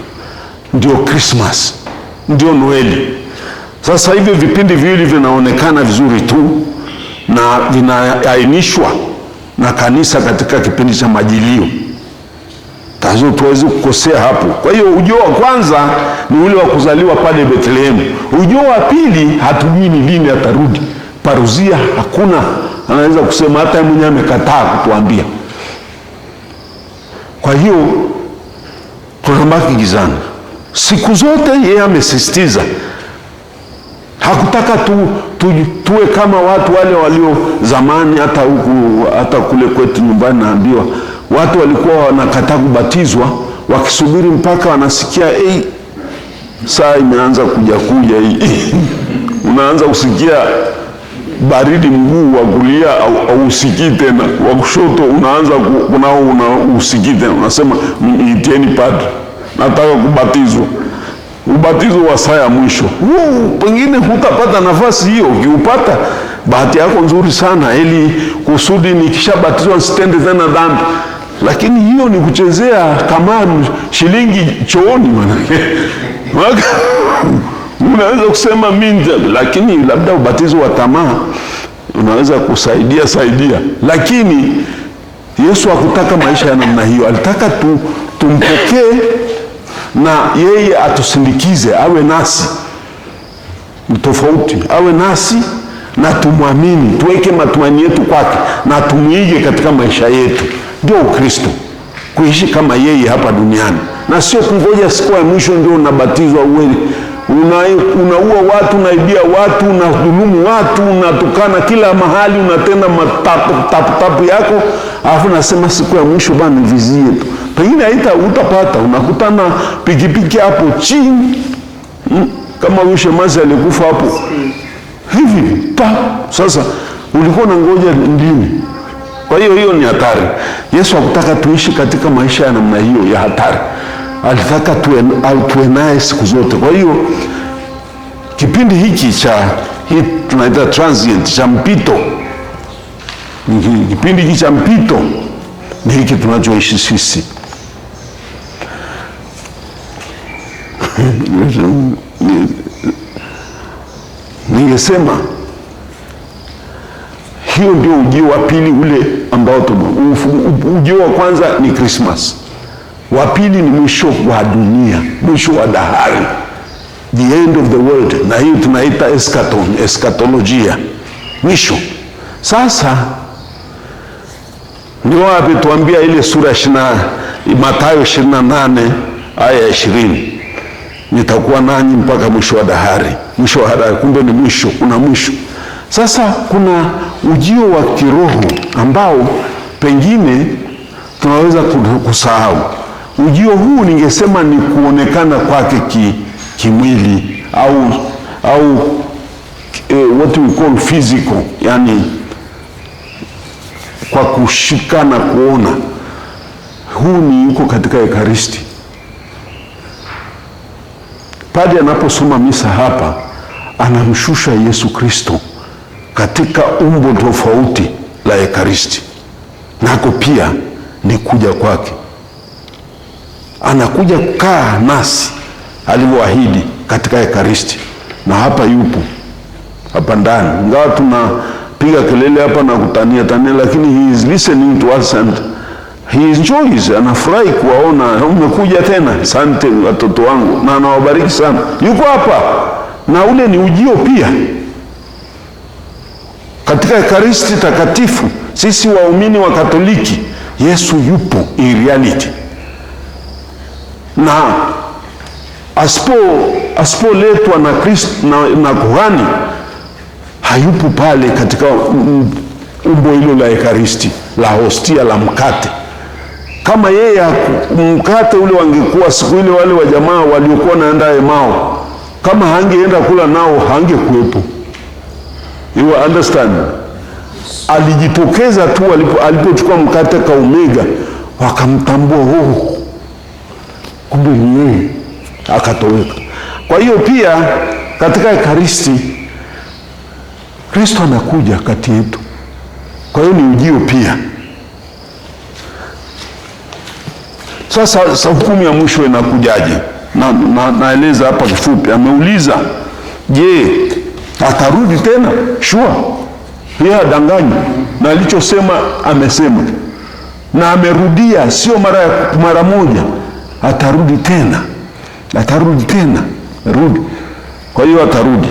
ndio Christmas, ndio Noeli. Sasa hivyo vipindi viwili vinaonekana vizuri tu na vinaainishwa na kanisa katika kipindi cha majilio. Tazo tuwezi kukosea hapo. Kwa hiyo ujio wa kwanza ni ule wa kuzaliwa pale Bethlehem. Ujio wa pili hatujui ni lini atarudi. Paruzia hakuna anaweza kusema, hata yeye mwenyewe amekataa kutuambia. Kwa hiyo tunabaki gizani. Siku zote yeye amesisitiza, hakutaka tuwe kama watu wale walio zamani. Hata kule kwetu nyumbani naambiwa watu walikuwa wanakataa kubatizwa wakisubiri mpaka wanasikia saa imeanza kuja hii unaanza kusikia baridi mguu wa kulia au usikii tena, wa kushoto unaanza usikii tena, unasema itieni padre, nataka kubatizwa. Ubatizo wa saa ya mwisho pengine hutapata nafasi hiyo. Ukiupata, bahati yako nzuri sana, ili kusudi nikishabatizwa sitende tena dhambi. Lakini hiyo ni kuchezea kama shilingi chooni manake. Unaweza kusema minja, lakini labda ubatizo wa tamaa unaweza kusaidia. Lakini Yesu hakutaka maisha ya namna hiyo. Alitaka tumpokee na yeye atusindikize, awe nasi. Tofauti, awe nasi na tumwamini, tuweke matumaini yetu kwake na tumuige katika maisha yetu. Ndio Ukristo, kuishi kama yeye hapa duniani, na sio kungoja siku ya mwisho ndio unabatizwa. Unaua watu, unaibia watu, unadhulumu watu, unatukana kila mahali, unatenda tapu yako, alafu nasema siku ya mwisho bana nivizie tu. Pengine utapata, unakutana pikipiki hapo chini, kama huyo shemazi alikufa hapo hivi sasa ulikuwa unangoja ndini. Kwa hiyo ni hatari. Yesu hakutaka tuishi katika maisha ya namna hiyo ya hatari. Alitaka tuwe naye siku zote. Kwa hiyo kipindi hiki tunaita transient, cha mpito, kipindi hiki cha mpito ni hiki tunachoishi sisi. Ningesema hiyo ndio ujio wa pili ule ambao ujio wa kwanza ni Christmas, wa pili ni mwisho wa dunia, mwisho wa dahari, the end of the world, na hiyo tunaita eschatolojia, mwisho. Sasa ni wapi? Tuambia ile sura Mathayo 28 aya 20, nitakuwa nanyi mpaka mwisho wa dahari. Mwisho wa dahari, kumbe ni mwisho, kuna mwisho. Sasa kuna ujio wa kiroho ambao pengine tunaweza kusahau. Ujio huu ningesema ni kuonekana kwake kimwili au what we call physical, yani kwa kushika na kuona. Huu ni yuko katika Ekaristi. Padre anaposoma misa hapa anamshusha Yesu Kristo katika umbo tofauti la Ekaristi, nako pia ni kuja kwake. Anakuja kukaa nasi alivyoahidi katika Ekaristi, na hapa yupo hapa ndani. Ingawa tunapiga kelele hapa na kutania, lakini he is listening to us and He enjoys, anafurahi kuwaona umekuja tena, asante watoto wangu, na anawabariki sana, yuko hapa. Na ule ni ujio pia katika Ekaristi Takatifu. Sisi waumini wa Katoliki, Yesu yupo in reality, na asipoletwa na Kristo na kuhani, hayupo pale katika umbo hilo la Ekaristi, la hostia, la mkate. Kama yeye mkate ule wangekuwa siku ile, wale wa jamaa waliokuwa naenda Emao, kama hangeenda kula nao hangekuwepo. You understand? Alijitokeza tu alipochukua mkate kaumega, wakamtambua, kumbe ni yeye, akatoweka. Kwa hiyo pia katika Ekaristi Kristo anakuja kati yetu, kwa hiyo ni ujio pia. Sasa hukumu ya mwisho inakujaje? Naeleza hapa kifupi. Ameuliza, je, atarudi tena? Sure, yeye hadanganyi, na alichosema amesema, na amerudia, sio mara moja. Atarudi tena, rudi. Kwa hiyo atarudi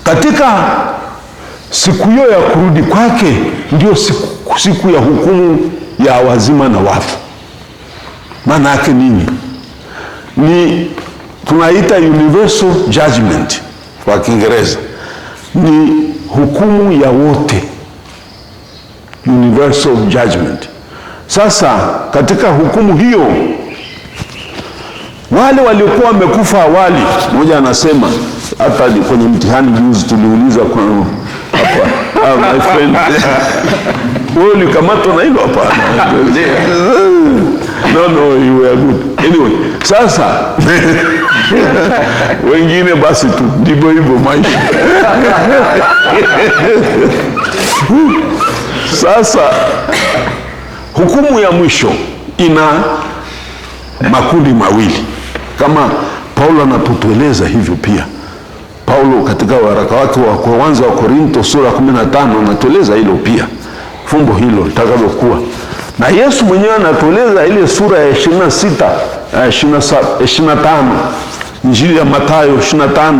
katika siku hiyo ya kurudi kwake. Ndio siku ya hukumu ya wazima na wafu. Maana yake nini? Ni tunaita universal judgment kwa Kiingereza, ni hukumu ya wote, universal judgment. Sasa katika hukumu hiyo, wale waliokuwa wamekufa awali, mmoja anasema, hata kwenye mtihani juzi tuliuliza kwa hapa, my friend, wewe ulikamatwa na hilo? Hapana. No, you were good. Anyway, sasa wengine basi tu ndivyo hivyo maisha. Sasa hukumu ya mwisho ina makundi mawili, kama Paulo anapotueleza hivyo. Pia Paulo katika waraka wake wa kwanza wa Korinto sura 15 anatueleza hilo pia, fumbo hilo litakavyokuwa. Na Yesu mwenyewe anatueleza ile sura ya 25 Injili ya Mathayo 25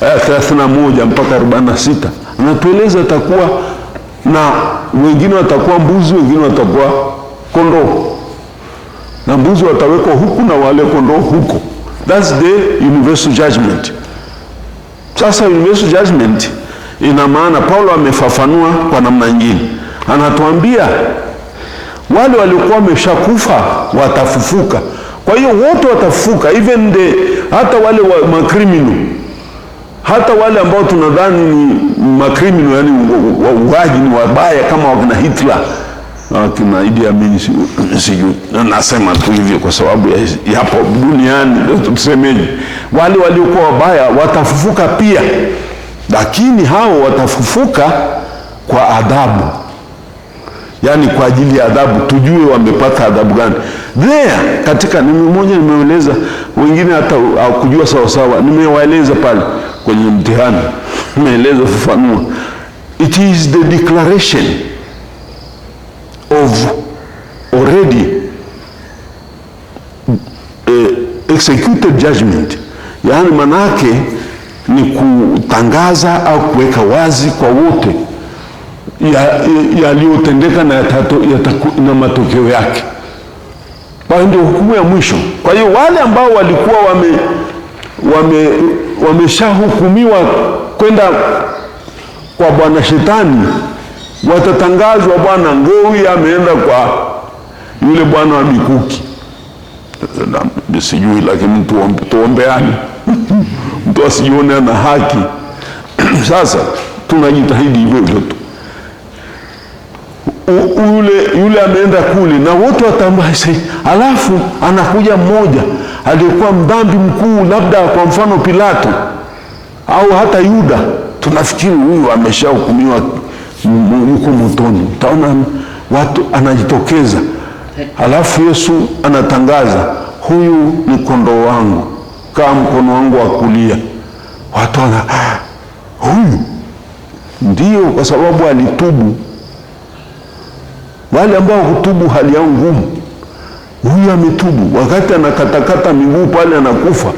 31 mpaka 46, anatueleza atakuwa na wengine watakuwa mbuzi, wengine watakuwa kondoo, na mbuzi watawekwa huku na wale kondoo huko. That's the universal judgment. Sasa universal judgment ina maana, Paulo amefafanua kwa namna nyingine, anatuambia wale waliokuwa wameshakufa watafufuka. Kwa hiyo wote watafufuka, even hata wale wa makrimino, hata wale ambao tunadhani ni makrimino, yani wauaji, ni wabaya kama wakina Hitler, wakina Idi Amin, sijui, nasema tu hivyo kwa sababu ya hapo duniani tusemeje, wale waliokuwa wabaya watafufuka pia, lakini hao watafufuka kwa adhabu, yani kwa ajili ya adhabu, tujue wamepata adhabu gani. There katika mmoja nimeeleza, wengine hata hawakujua sawa sawa, nimewaeleza pale kwenye mtihani, nimeeleza fafanua. It is the declaration of already executed judgment, yani manake ni kutangaza au kuweka wazi kwa wote yaliyotendeka na matokeo yake. Kwa hiyo ndio hukumu ya mwisho. Kwa hiyo wale ambao walikuwa wameshahukumiwa kwenda kwa bwana Shetani, watatangazwa, bwana Ngowi ameenda kwa yule bwana wa mikuki. Sijui, lakini tuombeane mtu asijione ana haki. Sasa tunajitahidi hivyo tu. Yule ameenda kule na wote watambua. Alafu anakuja mmoja aliyekuwa mdhambi mkuu, labda kwa mfano Pilato au hata Yuda, tunafikiri huyu ameshahukumiwa, yuko motoni. Utaona watu anajitokeza, alafu Yesu anatangaza, huyu ni kondoo wangu, kaa mkono wangu wa kulia. Watu huyu ndio, kwa sababu alitubu. Wale ambao kutubu hali yao ngumu. Huyu ametubu, wakati anakatakata miguu pale anakufa,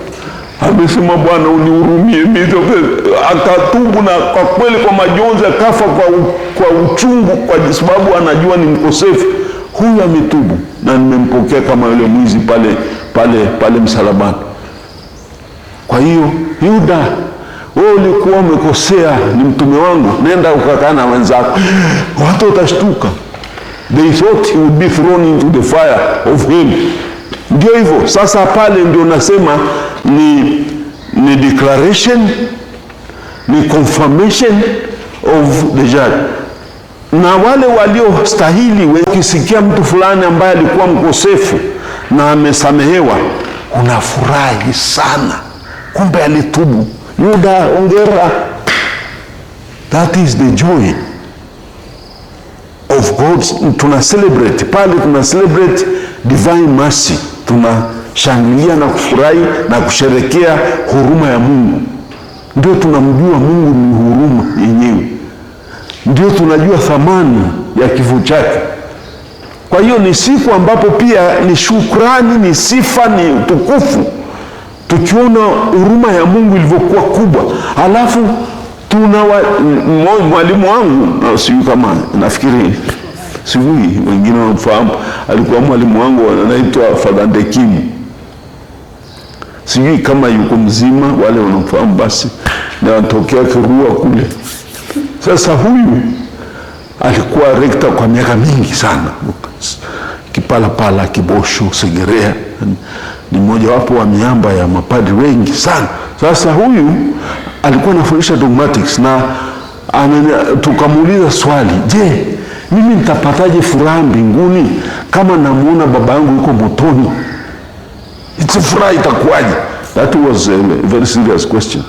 amesema Bwana unihurumie. Akatubu, na kwa kweli kwa majonzi akafa kwa uchungu, kwa sababu anajua ni mkosefu. Huyu ametubu na nimempokea kama yule mwizi pale msalabani. Kwa hiyo Yuda, wewe ulikuwa umekosea, ni mtume wangu, nenda ukakaa na wenzako. Watu watashtuka. They thought he would be thrown into the fire of hell. Ndio hivyo. Sasa pale ndio nasema ni declaration, ni confirmation of the judge. Na wale waliostahili, ukisikia mtu fulani ambaye alikuwa mkosefu na amesamehewa, unafurahi sana, kumbe alitubu. Yuda, ongera. That is the joy of God. Tuna celebrate pale, tuna celebrate divine mercy. Tunashangilia na kufurahi na kusherekea huruma ya Mungu. Ndio tunamjua Mungu ni huruma yenyewe. Ndio tunajua thamani ya kifo chake. Kwa hiyo ni siku ambapo pia ni shukrani, ni sifa, ni utukufu, tukiona huruma ya Mungu ilivyokuwa kubwa. Alafu tuna mwalimu wangu, sijui kama nafikiri, sijui wengine wanafahamu, alikuwa mwalimu wangu anaitwa Father Ndekimu. Sijui kama yuko mzima, wale wanafahamu basi, na wanatokea Kirua kule. Sasa huyu alikuwa rekta kwa miaka mingi sana, Kipalapala, Kibosho, Segerea, ni mmoja wapo wa miamba ya mapadri wengi sana. Sasa huyu alikuwa anafundisha dogmatics, na tukamuuliza swali, je, mimi nitapataje furaha mbinguni kama namuona baba yangu yuko motoni? It's a furaha itakuwaje? That was a very serious question.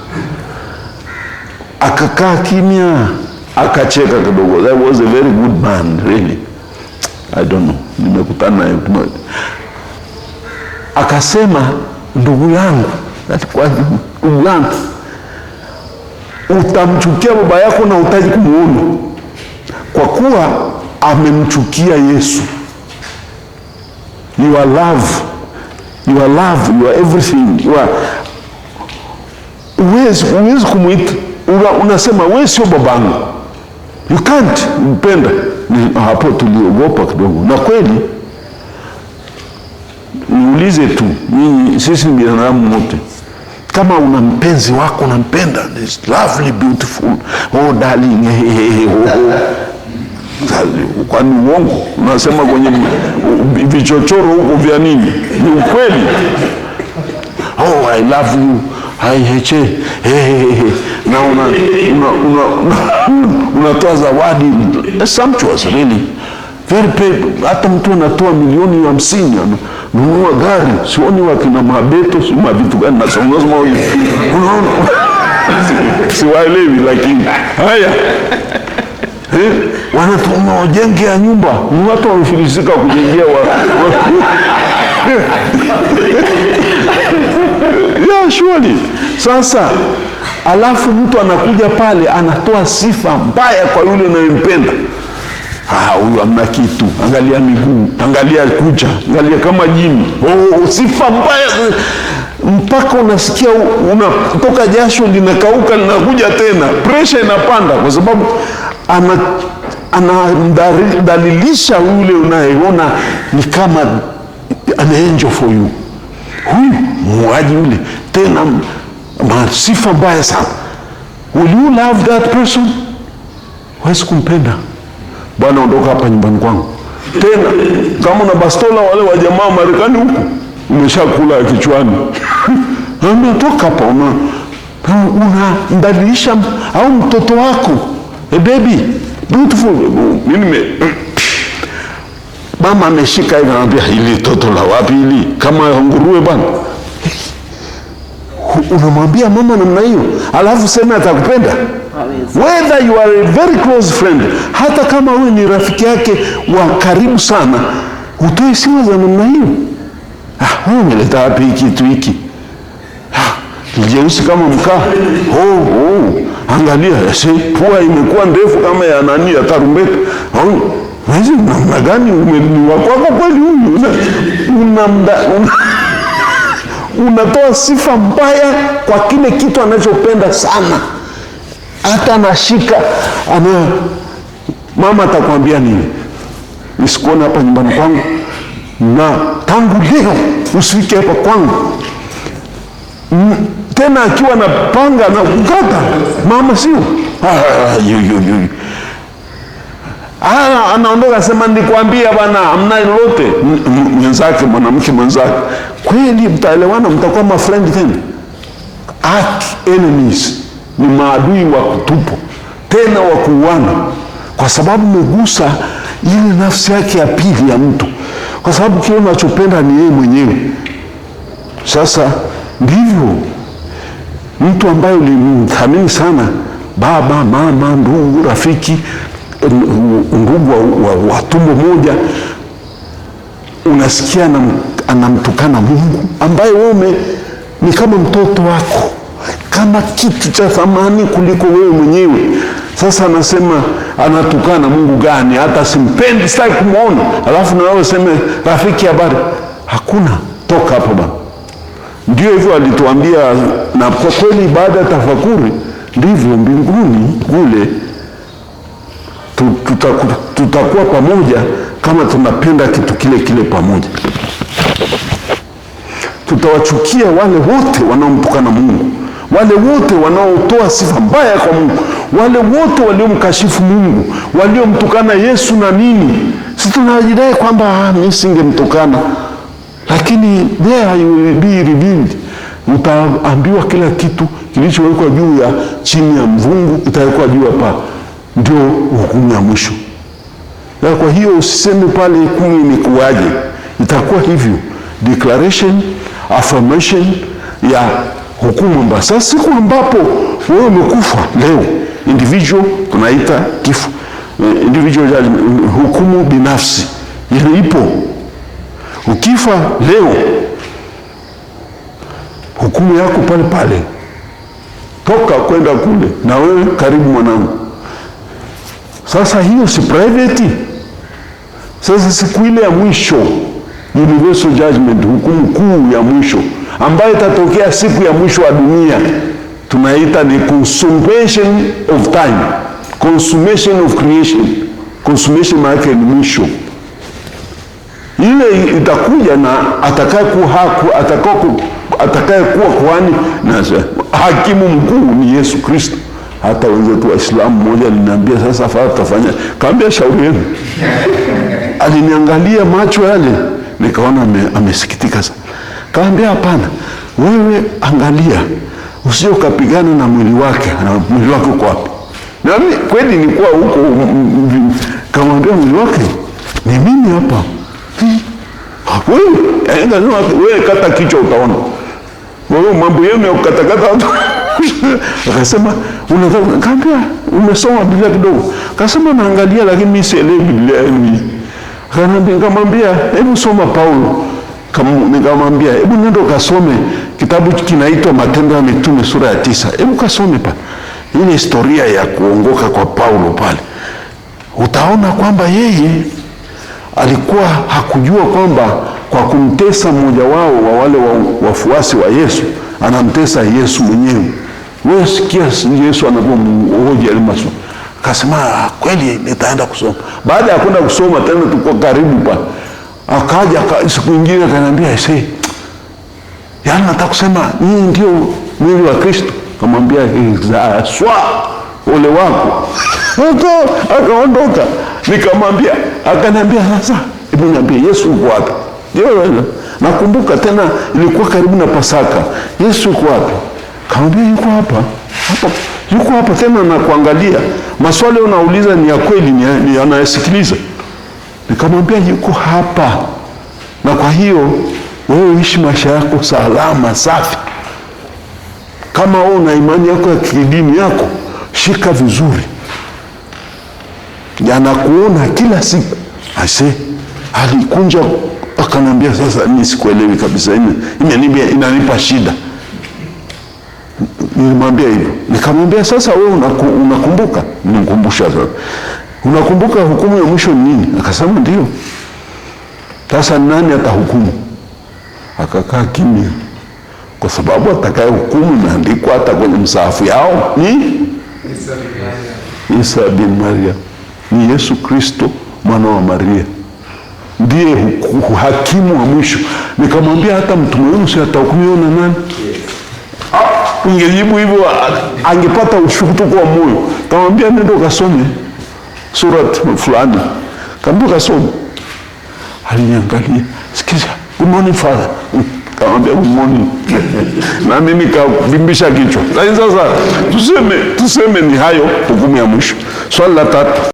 Akakaa kimya, akacheka kidogo. That was a very good man, really. I don't know, nimekutana naye. Akasema, ndugu yangu, ndugu yangu, utamchukia baba yako na utaji kumuona, kwa kuwa amemchukia Yesu. You are love, you are love, you are everything. You are uwezi kumuita, unasema wewe sio babangu, you can't mpenda. Hapo tuliogopa kidogo, na kweli niulize tu, sisi ni binadamu wote, kama una mpenzi wako unampenda, this lovely beautiful, oh darling, kwani uongo unasema kwenye vichochoro huko vya nini? Ni ukweli. Oh, I love you, I hate you, na unatoa zawadi sumptuous, really very paid. Hata mtu anatoa milioni 50 nunua gari, sioni wakina Mabeto, si mavitu gani na songo hivi, unaona. Siwaelewi, lakini haya wanatuma wajenge ya nyumba, ni watu wamefilisika kujengea yeah, surely. Sasa alafu mtu anakuja pale anatoa sifa mbaya kwa yule unayempenda. Huyu hamna kitu, angalia miguu, angalia kucha, angalia kama jini. Sifa mbaya mpaka unasikia unatoka jasho linakauka, linakuja tena, pressure inapanda, kwa sababu anadhalilisha yule unayeona ni kama an angel for you. Huyu muuaji yule, tena sifa mbaya sana. Will you love that person? Huwezi kumpenda. Bwana, ondoka hapa nyumbani kwangu. Tena kama una bastola, wale wa jamaa Marekani huko, umeshakula kichwani. Ondoka hapa. Unamdhalilisha au mtoto wako, a baby beautiful. Mimi mama ameshika hivi, anambia hili toto la wapi hili, kama nguruwe bwana. Unamwambia mama namna hiyo, alafu sema atakupenda? Whether you are a very close friend, hata kama wewe ni rafiki yake wa karibu sana, utoe sifa za namna hiyo. Wewe umeleta wapi kitu hiki? Jeusi kama mkaa. Angalia, pua imekuwa ndefu kama ya nani, ya tarumbeta. wewe namna gani ni wako kweli huyu? Unatoa sifa mbaya kwa kile kitu anachopenda sana. Hata anashika mama atakwambia nini? Nisikuone hapa nyumbani kwangu, na tangu leo usifike hapa kwangu. Tena akiwa anapanga na kukata, mama sio anaondoka sema nilikwambia bwana hamna lolote. Mwenzake, mwanamke mwenzake, kweli mtaelewana, mtakuwa ma friend tena? Enemies, ni maadui wa kutupo tena wa kuuana, kwa sababu megusa ile nafsi yake ya pili ya mtu, kwa sababu kile unachopenda ni yeye mwenyewe. Sasa ndivyo mtu ambaye ulimthamini sana, baba, mama, ndugu, rafiki, ndugu wa tumbo moja, unasikia anamtukana Mungu ambaye wewe ni kama mtoto wako, kama kitu cha thamani kuliko wewe mwenyewe. Sasa anasema anatukana Mungu gani? Hata simpendi, sitaki kumuona. Alafu na wewe useme rafiki, habari? Hakuna, toka hapo bwana. Ndio hivyo alituambia, na kwa kweli baada ya tafakuri ndivyo mbinguni kule tutakuwa pamoja kama tunapenda kitu kile kile pamoja. Tutawachukia wale wote wanaomtukana Mungu, wale wote wanaotoa sifa mbaya kwa Mungu, wale wote waliomkashifu Mungu, waliomtukana Yesu na nini. Sisi tunajidai kwamba mimi singemtukana, lakini there you will be revealed. Utaambiwa kila kitu kilichowekwa juu ya chini ya mvungu itawekwa juu hapa, ndio hukumu ya mwisho. Na kwa hiyo usiseme pale hukumu imekuwaje, itakuwa hivyo. Declaration, affirmation ya hukumu mbaya. Sasa siku ambapo wewe umekufa leo, individual tunaita kifo, individual hukumu binafsi ile ipo. Ukifa leo, hukumu yako pale pale, toka kwenda kule, na wewe karibu mwanangu. Sasa hiyo si private. Sasa siku ile ya mwisho, universal judgment, hukumu kuu ya mwisho ambayo itatokea siku ya mwisho wa dunia, tunaita ni consummation of time, consummation of creation. Consummation maana ni mwisho. Ile itakuja na atakayekuwa kuhani na hakimu mkuu ni Yesu Kristo. Hata wenzetu Waislamu, mmoja aliniambia sasa faa tutafanya, kaambia shauri yenu. Aliniangalia macho yale, nikaona amesikitika sana. Kaambia hapana, wewe angalia, usije ukapigana na mwili wake. Na mwili wake uko wapi? Na mimi kweli nilikuwa huko, kamwambia mwili wake ni mimi hapa. Wewe kata kichwa utaona. Wewe mambo yenu ya kukatakata watu. Akasema unataka, kaambia umesoma Biblia kidogo? Akasema naangalia lakini mimi sielewi Biblia yenu. Nikamwambia hebu soma Paulo. Nikamwambia hebu nenda ukasome kitabu kinaitwa Matendo ya Mitume sura ya 9. Hebu kasome pa ile historia ya kuongoka kwa Paulo pale. Utaona kwamba yeye alikuwa hakujua kwamba kwa kumtesa mmoja wao wa wale wafuasi wa Yesu, anamtesa Yesu mwenyewe. Wewe sikia Yesu anapomhoji alimaso. Akasema kweli nitaenda kusoma. Baada ya kwenda kusoma tena tuko karibu pa. Akaja siku nyingine akaniambia yaani nataka kusema hii ndio mwili wa Kristo. Kamwambia swa ole wako. Akaondoka. Nikamwambia, akaniambia sasa hebu niambie Yesu yuko wapi? Nakumbuka tena ilikuwa karibu na Pasaka. Yesu yuko wapi? Kamwambia yuko hapa. Yuko hapa tena na kuangalia. Maswali unauliza ni ya kweli, ni anayesikiliza. Nikamwambia yuko hapa. Na kwa hiyo wewe ishi maisha yako salama, safi. Kama wewe una imani yako ya kidini yako, shika vizuri. Yanakuona kila siku. Alikunja akaniambia sasa mimi sikuelewi kabisa, inanipa shida. Nilimwambia hivyo. Nikamwambia sasa wewe unakumbuka? Nimkumbusha sasa. unakumbuka hukumu ya mwisho ni nini? Akasema ndio. Sasa nani atahukumu? Akakaa kimya, kwa sababu atakaye hukumu imeandikwa hata kwenye msaafu yao ni Isa bin Maria, ni Yesu Kristo mwana wa Maria, ndiye hakimu wa mwisho. Nikamwambia hata mtume wenu si atahukumiwa na nani? Ungejibu hivyo angepata ushukutuko wa moyo. Kamwambia nenda kasome surat fulani, kaambia kasome. Aliniangalia, sikiza, good morning father. Kamwambia good morning. Na mimi nikavimbisha kichwa. Lakini sasa tuseme ni hayo hukumu ya mwisho. Swali la 3.